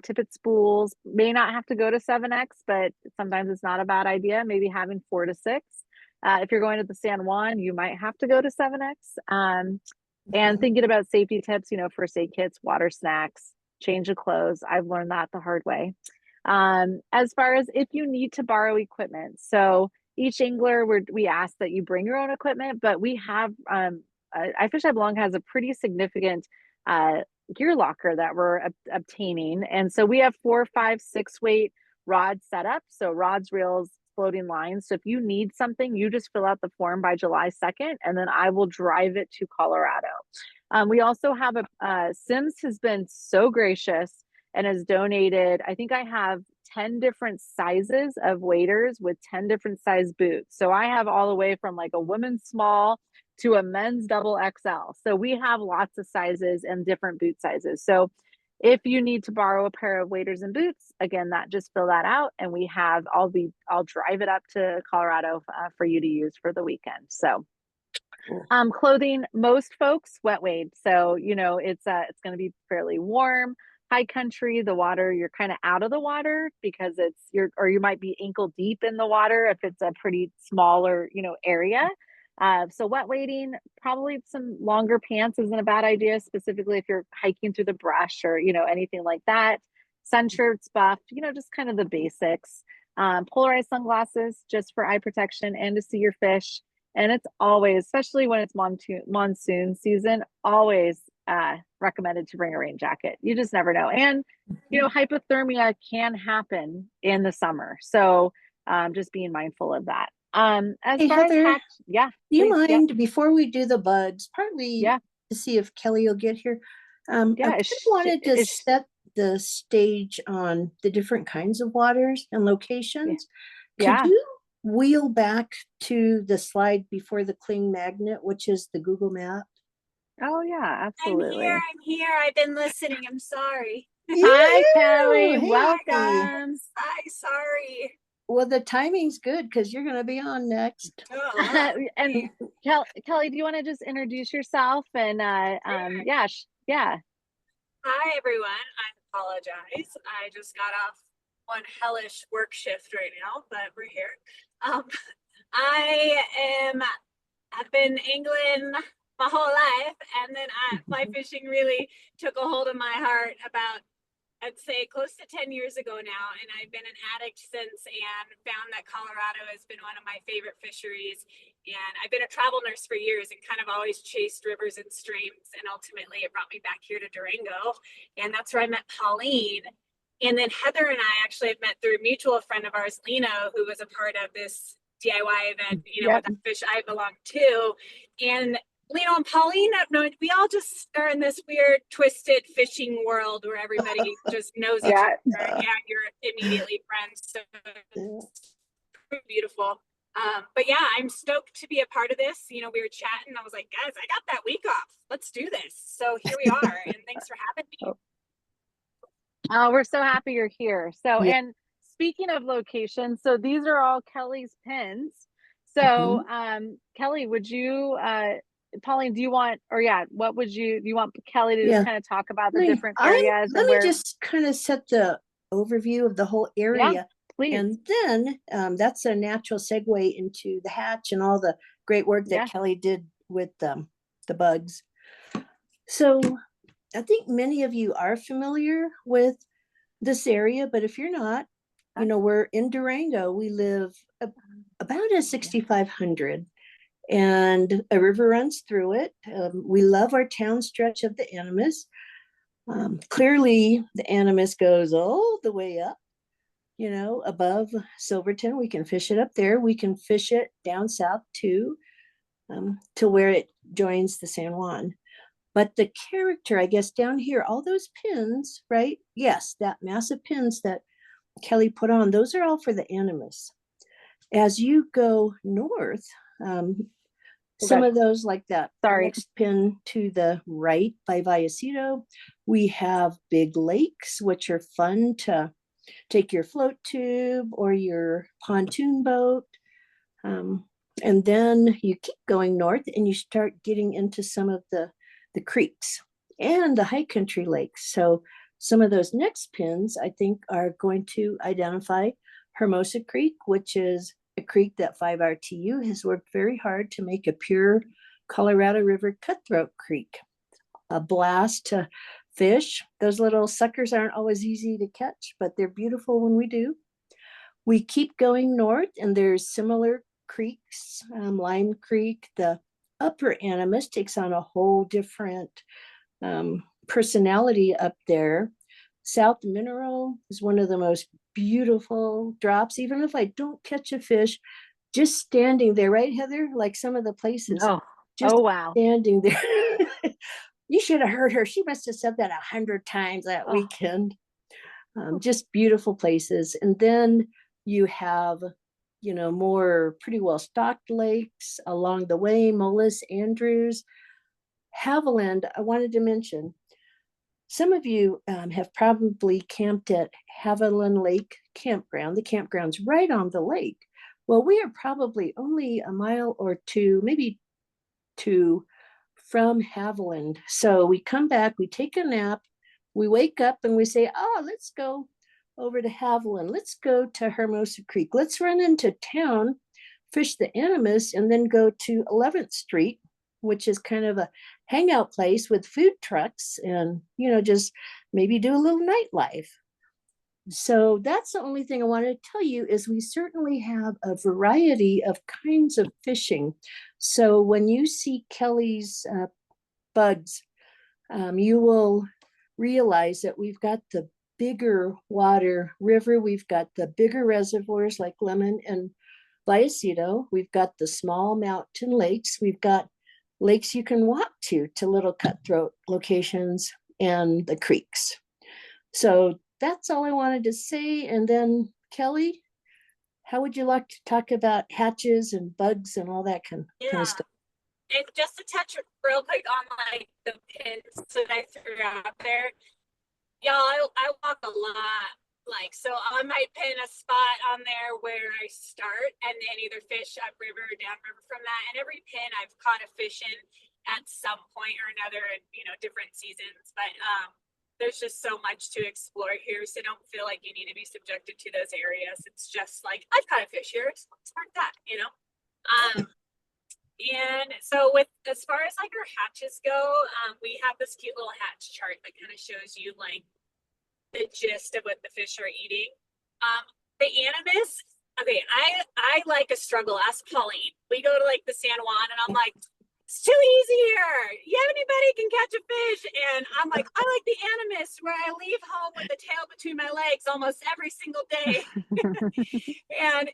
Tippet spools may not have to go to 7X, but sometimes it's not a bad idea. Maybe having 4 to 6. If you're going to the San Juan, you might have to go to 7X. And thinking about safety tips, first aid kits, water, snacks, change of clothes. I've learned that the hard way. As far as if you need to borrow equipment, so each angler, we ask that you bring your own equipment, but we have iFishiBelong has a pretty significant gear locker that we're obtaining, and so we have 4, 5, 6 weight rods set up. So rods, reels, floating lines. So if you need something, you just fill out the form by July 2nd, and then I will drive it to Colorado. We also have Sims has been so gracious and has donated, I think I have 10 different sizes of waders with 10 different size boots. So I have all the way from like a women's small to a men's double XL. So we have lots of sizes and different boot sizes. So if you need to borrow a pair of waders and boots, again, just fill that out, and I'll drive it up to Colorado for you to use for the weekend. So clothing, most folks wet wade. So, it's going to be fairly warm. High country, the water, you're kind of out of the water because you might be ankle deep in the water if it's a pretty smaller, area. So wet wading, probably some longer pants isn't a bad idea, specifically if you're hiking through the brush or, anything like that. Sun shirts, buff, just kind of the basics. Polarized sunglasses just for eye protection and to see your fish. And it's always, especially when it's monsoon season, always recommended to bring a rain jacket. You just never know. And, hypothermia can happen in the summer. So just being mindful of that. As Hey, far Heather, as yeah, do you please, mind before we do the bugs, partly yeah, to see if Kelly will get here? I yeah. kind of wanted to set the stage on the different kinds of waters and locations. Could Yeah. you wheel back to the slide before the cling magnet, which is the Google map? Oh yeah, absolutely. I'm here. I've been listening. I'm sorry. Hi, Kelly. Hey, Welcome. Hi, sorry. Well, the timing's good because you're going to be on next. And Kelly, do you want to just introduce yourself and yeah. Hi, everyone. I apologize. I just got off one hellish work shift right now, but we're here. I've been angling my whole life, and then fly fishing really took a hold of my heart about, I'd say, close to 10 years ago now, and I've been an addict since, and found that Colorado has been one of my favorite fisheries. And I've been a travel nurse for years and kind of always chased rivers and streams, and ultimately it brought me back here to Durango, and that's where I met Pauline. And then Heather and I actually have met through a mutual friend of ours, Lena, who was a part of this DIY event, with the Fish I Belong To. And Lena and Pauline, we all just are in this weird, twisted fishing world where everybody just knows each other, and you're immediately friends. So it's pretty beautiful. But yeah, I'm stoked to be a part of this. We were chatting. I was like, guys, I got that week off. Let's do this. So here we are, and thanks for having me. Oh, we're so happy you're here. So, and speaking of locations, so these are all Kelly's pins. So, Kelly, would you, Pauline, do you want Kelly to just kind of talk about the different areas? Let me just kind of set the overview of the whole area. Yeah, please. And then that's a natural segue into the hatch and all the great work that Kelly did with the bugs. So I think many of you are familiar with this area, but if you're not, we're in Durango. We live about a 6,500, and a river runs through it. We love our town stretch of the Animas. Clearly, the Animas goes all the way up, above Silverton. We can fish it up there. We can fish it down south too, to where it joins the San Juan. But the character, I guess, down here, all those pins, right? Yes, that massive pins that Kelly put on, those are all for the Animas. As you go north, some of those, like that next pin to the right by Vallecito, we have big lakes, which are fun to take your float tube or your pontoon boat. And then you keep going north and you start getting into some of the creeks and the high country lakes. So some of those next pins, I think, are going to identify Hermosa Creek, which is a creek that 5RTU has worked very hard to make a pure Colorado River cutthroat creek. A blast to fish. Those little suckers aren't always easy to catch, but they're beautiful when we do. We keep going north and there's similar creeks, Lime Creek. The upper Animas takes on a whole different personality up there. South Mineral is one of the most beautiful drops. Even if I don't catch a fish, just standing there, right, Heather? Like some of the places, Oh, just oh wow. standing there. You should have heard her. She must have said that 100 times that Oh. weekend. Just beautiful places. And then you have, more pretty well stocked lakes along the way, Mullis, Andrews, Haviland. I wanted to mention, some of you have probably camped at Haviland Lake Campground. The campground's right on the lake. Well, we are probably only a mile or two, maybe two, from Haviland. So we come back, we take a nap, we wake up and we say, oh, let's go over to Haviland. Let's go to Hermosa Creek. Let's run into town, fish the Animas, and then go to 11th Street, which is kind of a hangout place with food trucks and, just maybe do a little nightlife. So that's the only thing I want to tell you is we certainly have a variety of kinds of fishing. So when you see Kelly's bugs, you will realize that we've got the bigger water river. We've got the bigger reservoirs like Lemon and Vallecito. We've got the small mountain lakes. We've got lakes you can walk to little cutthroat locations and the creeks. So that's all I wanted to say. And then Kelly, how would you like to talk about hatches and bugs and all that kind of stuff? And just to touch real quick on like the pins that I threw out there, y'all, I walk a lot. Like, so I might pin a spot on there where I start and then either fish upriver or downriver from that. And every pin I've caught a fish in at some point or another in, different seasons. But there's just so much to explore here. So don't feel like you need to be subjected to those areas. It's just like, I've caught a fish here. So let's start that, And so with as far as like our hatches go, we have this cute little hatch chart that kind of shows you like the gist of what the fish are eating. The Animas, okay, I like a struggle. Ask Pauline. We go to like the San Juan and I'm like, it's too easy here. Yeah, anybody can catch a fish. And I'm like, I like the Animas where I leave home with the tail between my legs almost every single day. And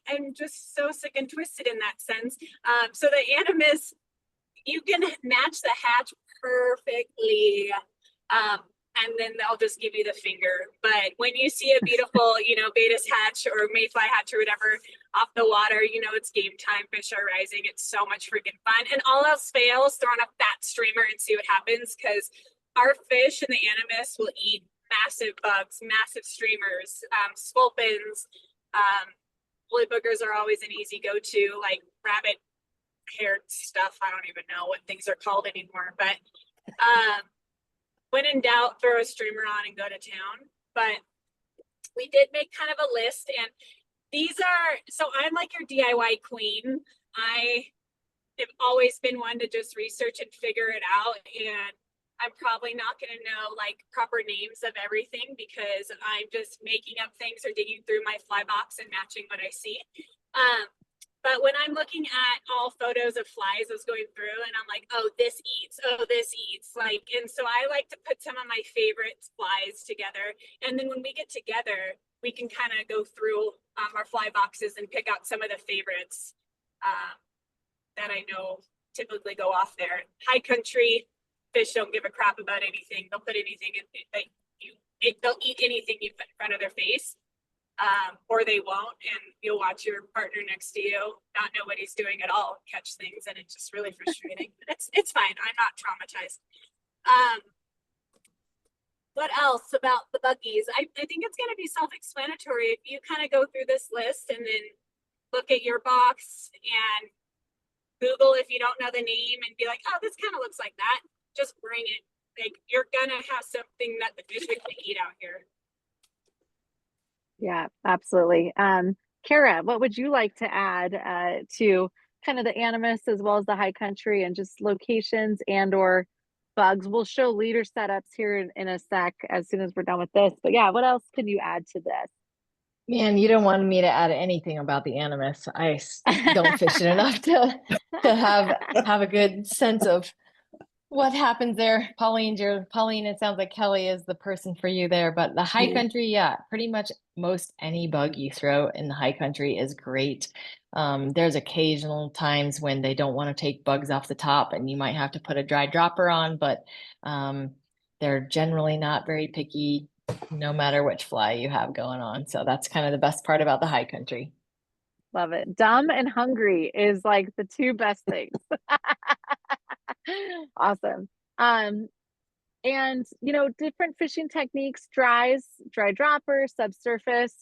I'm just so sick and twisted in that sense. So the Animas, you can match the hatch perfectly. And then they'll just give you the finger. But when you see a beautiful, Baetis hatch or mayfly hatch or whatever off the water, it's game time, fish are rising. It's so much freaking fun. And all else fails, throw on a fat streamer and see what happens, because our fish in the Animas will eat massive bugs, massive streamers, sculpins, woolly boogers are always an easy go-to, like rabbit haired stuff. I don't even know what things are called anymore, but when in doubt, throw a streamer on and go to town. But we did make kind of a list, and these are, so I'm like your DIY queen. I have always been one to just research and figure it out, and I'm probably not going to know like proper names of everything because I'm just making up things or digging through my fly box and matching what I see. But when I'm looking at all photos of flies, I was going through and I'm like, oh, this eats, like, and so I like to put some of my favorite flies together. And then when we get together, we can kind of go through our fly boxes and pick out some of the favorites that I know typically go off there. High country fish don't give a crap about anything. They'll put anything they'll eat anything you put in front of their face. Or they won't, and you'll watch your partner next to you not know what he's doing at all, catch things, and it's just really frustrating. It's fine. I'm not traumatized. What else about the buggies? I think it's going to be self-explanatory if you kind of go through this list and then look at your box and Google if you don't know the name and be like, oh, this kind of looks like that. Just bring it. Like, you're gonna have something that the fish can eat out here. Yeah, absolutely. Kara, what would you like to add to kind of the animus as well as the high country and just locations and or bugs? We'll show leader setups here in a sec as soon as we're done with this. But yeah, what else can you add to this? Man, you don't want me to add anything about the animus. Don't fish it enough to have a good sense of what happens there. Pauline, it sounds like Kelly is the person for you there. But the high country, yeah, pretty much most any bug you throw in the high country is great. There's occasional times when they don't want to take bugs off the top and you might have to put a dry dropper on, but they're generally not very picky no matter which fly you have going on. So that's kind of the best part about the high country. Love it. Dumb and hungry is like the two best things. Awesome. And different fishing techniques, dry dropper, subsurface.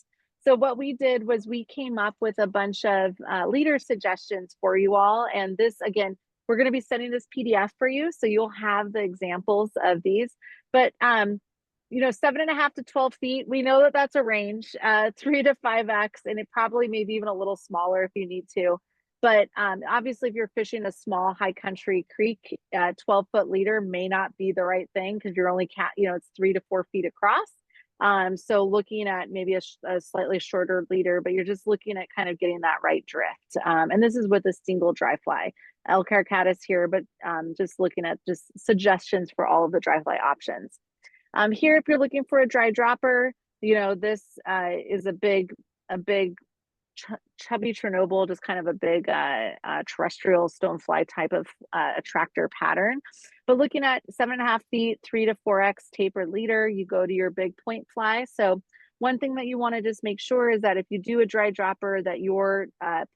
So what we did was we came up with a bunch of leader suggestions for you all. And this, again, we're going to be sending this PDF for you. So you'll have the examples of these. But 7.5 to 12 feet, we know that that's a range, 3 to 5x, and it probably maybe even a little smaller if you need to. But obviously, if you're fishing a small high country creek, 12-foot leader may not be the right thing because you're only it's 3 to 4 feet across. So looking at maybe a slightly shorter leader, but you're just looking at kind of getting that right drift. And this is with a single dry fly. L. caricatus here, but just looking at just suggestions for all of the dry fly options. Here, if you're looking for a dry dropper, this is a big chubby Chernobyl, just kind of a big terrestrial stonefly type of attractor pattern. But looking at 7.5 feet, 3 to 4x tapered leader, you go to your big point fly. So one thing that you want to just make sure is that if you do a dry dropper, that your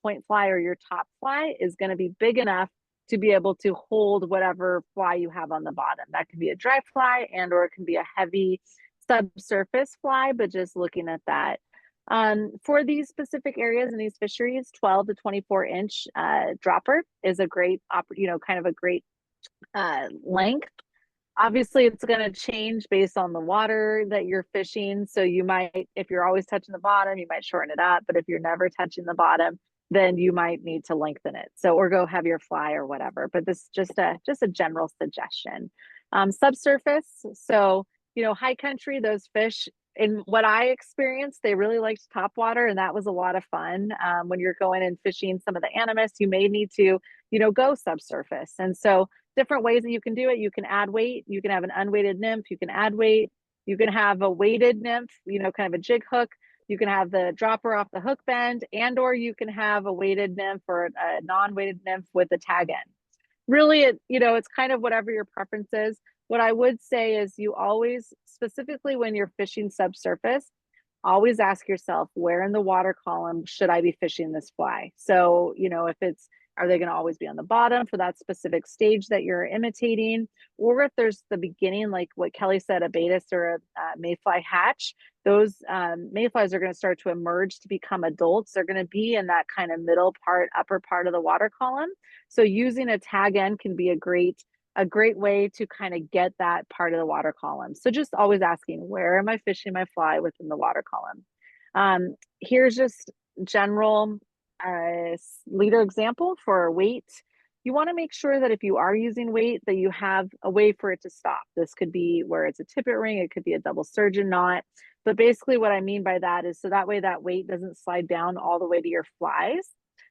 point fly or your top fly is going to be big enough to be able to hold whatever fly you have on the bottom. That could be a dry fly or it can be a heavy subsurface fly, but just looking at that. For these specific areas in these fisheries, 12 to 24 inch dropper is a great, kind of a great length. Obviously, it's going to change based on the water that you're fishing. So you might, if you're always touching the bottom, you might shorten it up. But if you're never touching the bottom, then you might need to lengthen it. So, or go heavier fly or whatever. But this is just a general suggestion. Subsurface. So, high country, those fish, in what I experienced, they really liked top water, and that was a lot of fun. When you're going and fishing some of the animus, you may need to, go subsurface. And so different ways that you can do it. You can add weight. You can have an unweighted nymph. You can add weight. You can have a weighted nymph, kind of a jig hook. You can have the dropper off the hook bend, or you can have a weighted nymph or a non-weighted nymph with a tag end. Really, it's kind of whatever your preference is. What I would say is you always, specifically when you're fishing subsurface, always ask yourself, where in the water column should I be fishing this fly? So, are they going to always be on the bottom for that specific stage that you're imitating? Or if there's the beginning, like what Kelly said, a Baetis or a mayfly hatch, those mayflies are going to start to emerge to become adults. They're going to be in that kind of middle part, upper part of the water column. So using a tag end can be a great way to kind of get that part of the water column. So just always asking, where am I fishing my fly within the water column? Here's just general leader example for weight. You want to make sure that if you are using weight, that you have a way for it to stop. This could be where it's a tippet ring, it could be a double surgeon knot. But basically what I mean by that is so that way that weight doesn't slide down all the way to your flies.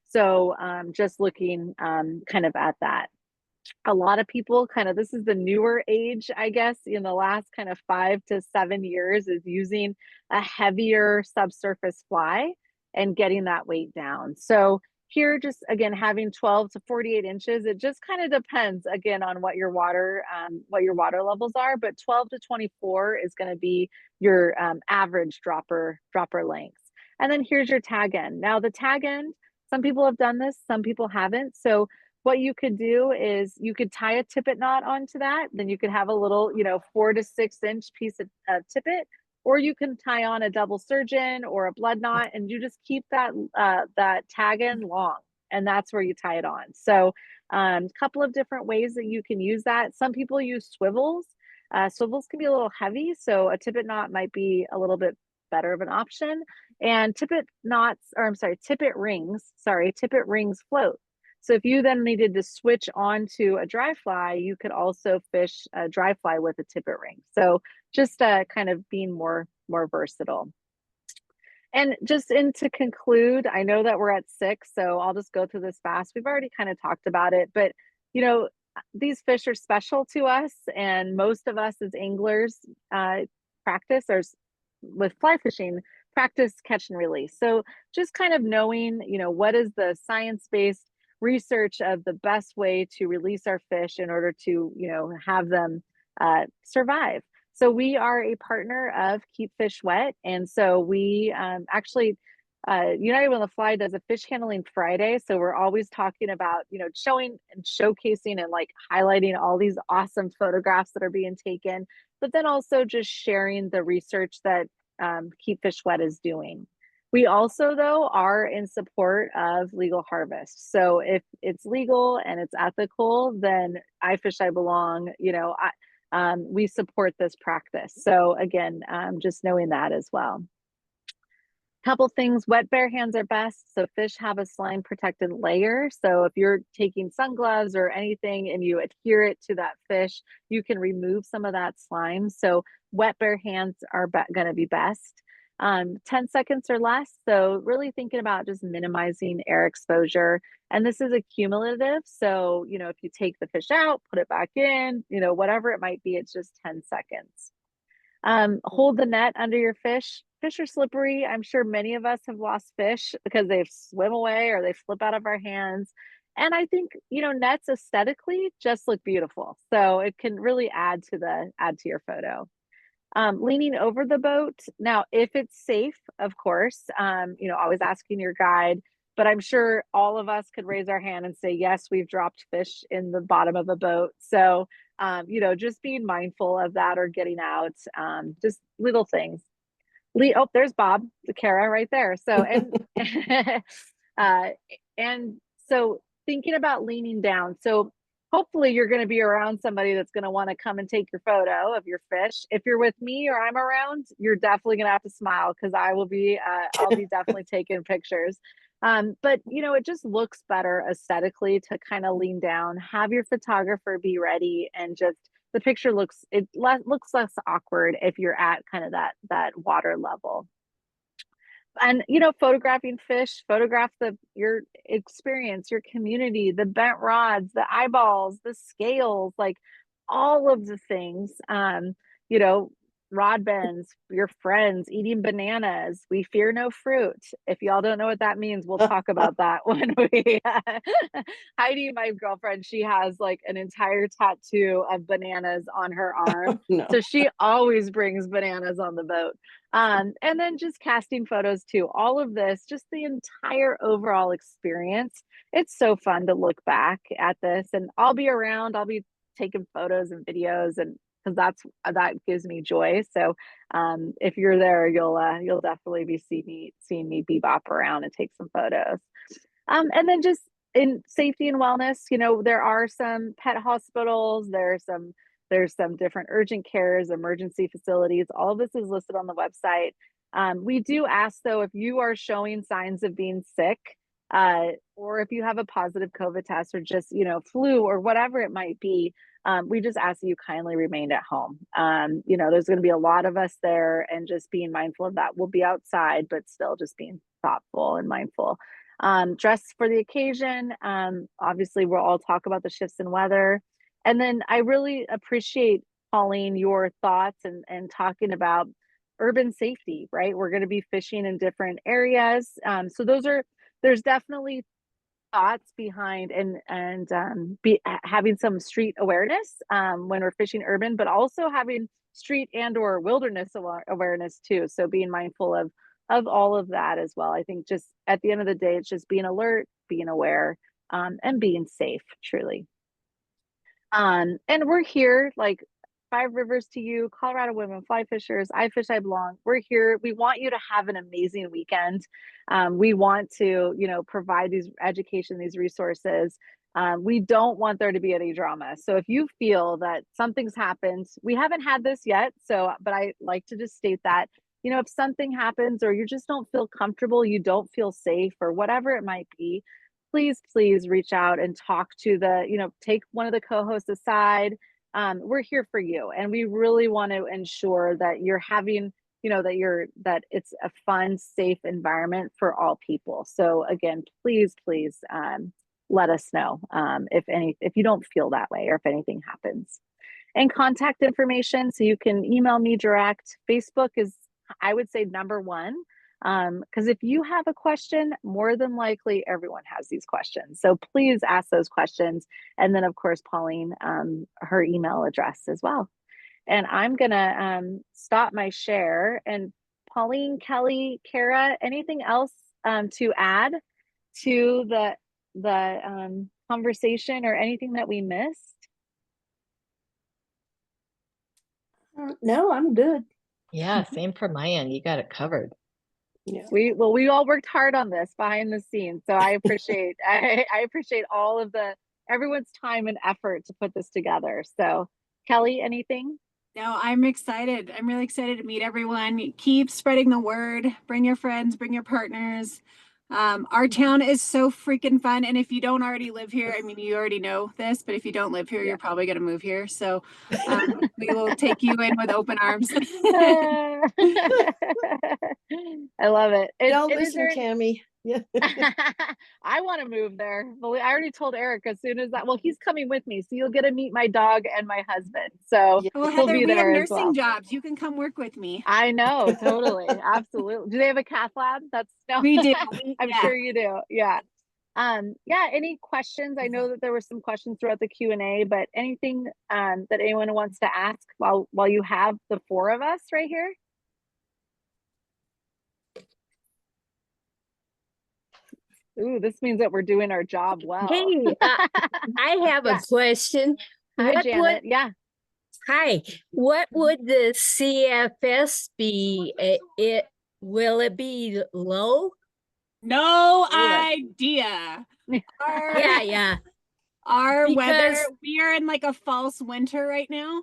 So just looking kind of at that. A lot of people this is the newer age, I guess, in the last kind of 5 to 7 years, is using a heavier subsurface fly and getting that weight down. So here, just again, having 12 to 48 inches, it just kind of depends again on what your water levels are, but 12 to 24 is going to be your average dropper length. And then here's your tag end. Now the tag end, some people have done this, some people haven't. So what you could do is you could tie a tippet knot onto that. Then you could have a little, 4 to 6 inch piece of tippet, or you can tie on a double surgeon or a blood knot, and you just keep that that tag end long, and that's where you tie it on. So a couple of different ways that you can use that. Some people use swivels. Swivels can be a little heavy, so a tippet knot might be a little bit better of an option. And tippet knots, or I'm sorry, tippet rings float. So if you then needed to switch onto a dry fly, you could also fish a dry fly with a tippet ring. So just kind of being more versatile. And just to conclude, I know that we're at 6, so I'll just go through this fast. We've already kind of talked about it, but you know, these fish are special to us, and most of us as anglers practice or with fly fishing, practice catch and release. So just kind of knowing, you know, what is the science-based research of the best way to release our fish in order to, you know, have them survive. So we are a partner of Keep Fish Wet, and so we actually United on the Fly does a fish handling Friday. So we're always talking about, you know, showing and showcasing and like highlighting all these awesome photographs that are being taken, but then also just sharing the research that Keep Fish Wet is doing. We also, though, are in support of legal harvest. So if it's legal and it's ethical, then iFishiBelong, you know, we support this practice. So again, just knowing that as well. Couple things, wet bare hands are best. So fish have a slime protected layer. So if you're taking sun gloves or anything and you adhere it to that fish, you can remove some of that slime. So wet bare hands are going to be best. 10 seconds or less. So really thinking about just minimizing air exposure. And this is a cumulative. So, you know, if you take the fish out, put it back in, you know, whatever it might be, it's just 10 seconds. Hold the net under your fish. Fish are slippery. I'm sure many of us have lost fish because they've swim away or they slip out of our hands. And I think, you know, nets aesthetically just look beautiful. So it can really add to your photo. Leaning over the boat. Now, if it's safe, of course, you know, always asking your guide, but I'm sure all of us could raise our hand and say, yes, we've dropped fish in the bottom of a boat. So, you know, just being mindful of that or getting out, just little things. Oh, there's Bob, the Kara right there. So, and so thinking about leaning down. So hopefully you're going to be around somebody that's going to want to come and take your photo of your fish. If you're with me or I'm around, you're definitely going to have to smile because I'll be definitely taking pictures. But you know, it just looks better aesthetically to kind of lean down, have your photographer be ready, and just the picture looks less awkward if you're at kind of that water level. And you know, photographing fish, photograph your experience, your community, the bent rods, the eyeballs, the scales, like all of the things. You know, rod bends, your friends eating bananas. We fear no fruit. If y'all don't know what that means, we'll talk about that when we Heidi, my girlfriend, she has like an entire tattoo of bananas on her arm. No. So she always brings bananas on the boat. And then just casting photos too. All of this, just the entire overall experience. It's so fun to look back at this, and I'll be around. I'll be taking photos and videos, and because that gives me joy. So if you're there, you'll definitely be seeing me bebop around and take some photos. And then just in safety and wellness, you know, there are some pet hospitals. There's some different urgent cares, emergency facilities. All of this is listed on the website. We do ask, though, if you are showing signs of being sick, or if you have a positive COVID test or just, you know, flu or whatever it might be, we just ask that you kindly remain at home. You know, there's going to be a lot of us there, and just being mindful of that. We'll be outside, but still just being thoughtful and mindful. Dress for the occasion. Obviously, we'll all talk about the shifts in weather. And then I really appreciate, Pauline, your thoughts and talking about urban safety, right? We're going to be fishing in different areas. So there's definitely thoughts behind and having some street awareness when we're fishing urban, but also having street and or wilderness awareness too. So being mindful of all of that as well. I think just at the end of the day, it's just being alert, being aware, and being safe, truly. And we're here, like Five Rivers to You, Colorado Women Fly Fishers, I Fish, I Belong. We're here. We want you to have an amazing weekend. We want to, provide these education, these resources. We don't want there to be any drama. So if you feel that something's happened, we haven't had this yet. So, but I like to just state that, if something happens or you just don't feel comfortable, you don't feel safe or whatever it might be, please reach out and talk to take one of the co-hosts aside. We're here for you, and we really want to ensure that you're having, that it's a fun, safe environment for all people. So again, please let us know if you don't feel that way or if anything happens. And contact information, so you can email me direct. Facebook is, I would say, number one. Because if you have a question, more than likely everyone has these questions. So please ask those questions. And then of course, Pauline, her email address as well. And I'm gonna stop my share. And Pauline, Kelly, Kara, anything else to add to the conversation or anything that we missed? No, I'm good. Yeah, same for my end. You got it covered. Yeah. We all worked hard on this behind the scenes. So I appreciate I appreciate all of everyone's time and effort to put this together. So Kelly, anything? No, I'm excited. I'm really excited to meet everyone. Keep spreading the word. Bring your friends, bring your partners. Our town is so freaking fun. And if you don't already live here, I mean, you already know this, but if you don't live here, you're probably going to move here. So we will take you in with open arms. I love it. Don't listen, Tammy. Yeah. I want to move there. I already told Eric as soon as that. Well, he's coming with me, so you'll get to meet my dog and my husband. So Well, he'll Heather, be we have there as nursing well. jobs. You can come work with me. I know, totally, absolutely. Do they have a cath lab? We do. I'm sure you do. Yeah. Yeah. Any questions? I know that there were some questions throughout the Q&A, but anything that anyone wants to ask while you have the four of us right here? Ooh, this means that we're doing our job well. Hey, I have Yeah. a question. Hi, Janet. Yeah. Hi, what would the CFS be? Will it be low? No idea. Yeah. Our weather, Because- we are in like a false winter right now,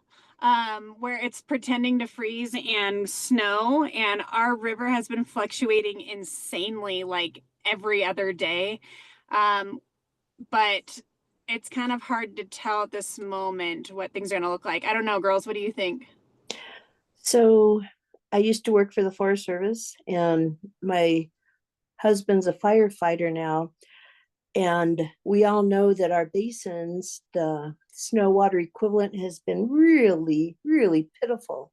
where it's pretending to freeze and snow, and our river has been fluctuating insanely like every other day. But it's kind of hard to tell at this moment what things are going to look like. I don't know, girls, what do you think? So I used to work for the Forest Service, and my husband's a firefighter now. And we all know that our basins, the snow water equivalent, has been really, really pitiful.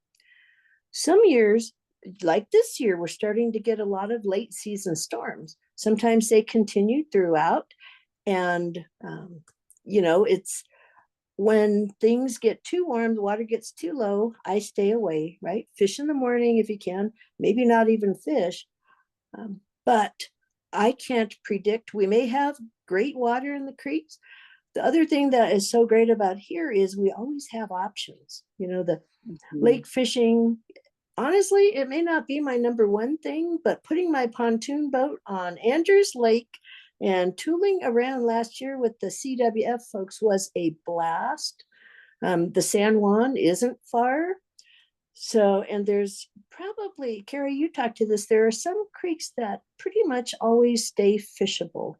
Some years, like this year, we're starting to get a lot of late season storms. Sometimes they continue throughout. And, it's when things get too warm, the water gets too low, I stay away, right? Fish in the morning if you can, maybe not even fish. But I can't predict. We may have great water in the creeks. The other thing that is so great about here is we always have options. The lake fishing, honestly, it may not be my number one thing, but putting my pontoon boat on Andrews Lake and tooling around last year with the CWF folks was a blast. The San Juan isn't far. So, and there's probably, Carrie, you talked to this, there are some creeks that pretty much always stay fishable.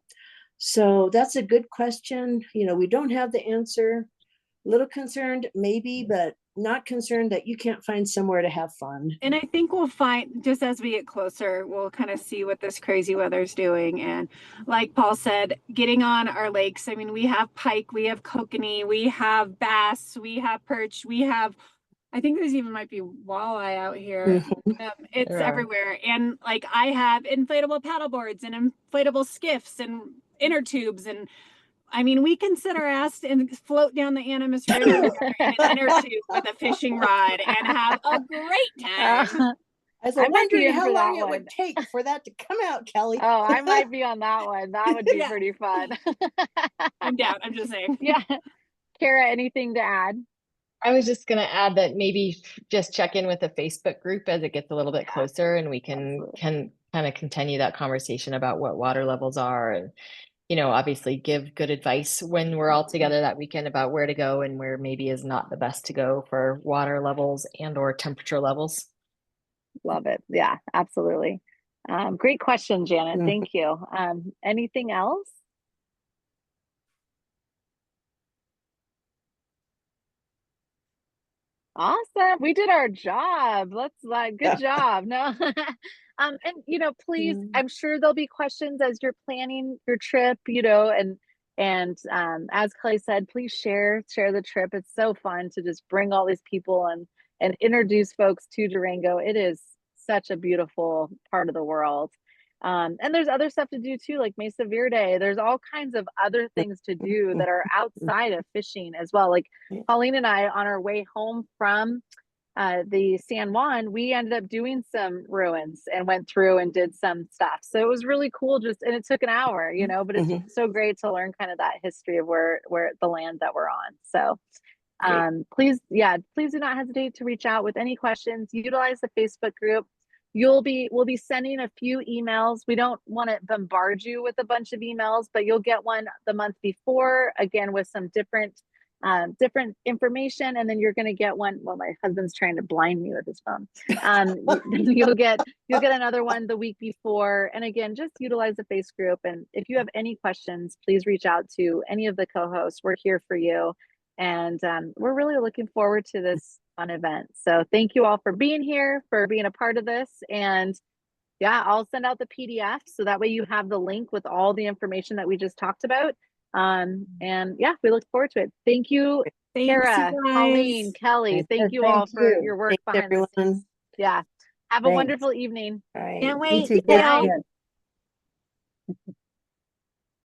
So that's a good question. We don't have the answer. A little concerned, maybe, but not concerned that you can't find somewhere to have fun. And I think we'll find, just as we get closer, we'll kind of see what this crazy weather's doing. And like Paul said, getting on our lakes, I mean, we have pike, we have kokanee, we have bass, we have perch, I think there's even might be walleye out here. It's everywhere. And like I have inflatable paddle boards and inflatable skiffs and inner tubes. And I mean, we can sit our ass and float down the Animas River in an inner tube with a fishing rod and have a great time. I was I might be wondering in how for that long it one. would take for that to come out, Kelly. Oh, I might be on that one. That would be pretty fun. I'm down. I'm just saying. Yeah. Kara, anything to add? I was just going to add that maybe just check in with the Facebook group as it gets a little bit closer, and we can kind of continue that conversation about what water levels are, and obviously give good advice when we're all together that weekend about where to go and where maybe is not the best to go for water levels and or temperature levels. Love it. Yeah, absolutely. Great question, Janet. Thank you. Anything else? Awesome. We did our job. Let's good job. No. And please, I'm sure there'll be questions as you're planning your trip, and as Clay said, please share the trip. It's so fun to just bring all these people and introduce folks to Durango. It is such a beautiful part of the world. And there's other stuff to do too, like Mesa Verde. There's all kinds of other things to do that are outside of fishing as well. Like Pauline and I, on our way home from the San Juan, we ended up doing some ruins and went through and did some stuff. So it was really cool. And it took an hour, but it's so great to learn kind of that history of where the land that we're on. So please do not hesitate to reach out with any questions. Utilize the Facebook group. We'll be sending a few emails. We don't want to bombard you with a bunch of emails, but you'll get one the month before, again, with some different information. And then you're going to get one. Well, my husband's trying to blind me with his phone. You'll get another one the week before. And again, just utilize the Facebook group. And if you have any questions, please reach out to any of the co-hosts. We're here for you. And we're really looking forward to this fun event. So thank you all for being here, for being a part of this. And I'll send out the PDF so that way you have the link with all the information that we just talked about. And we look forward to it. Thank you, Kara, Pauline, Kelly. Thank you all for your work behind the scenes. Yeah. Have a wonderful evening. All right. Can't wait. You too. Bye. Good.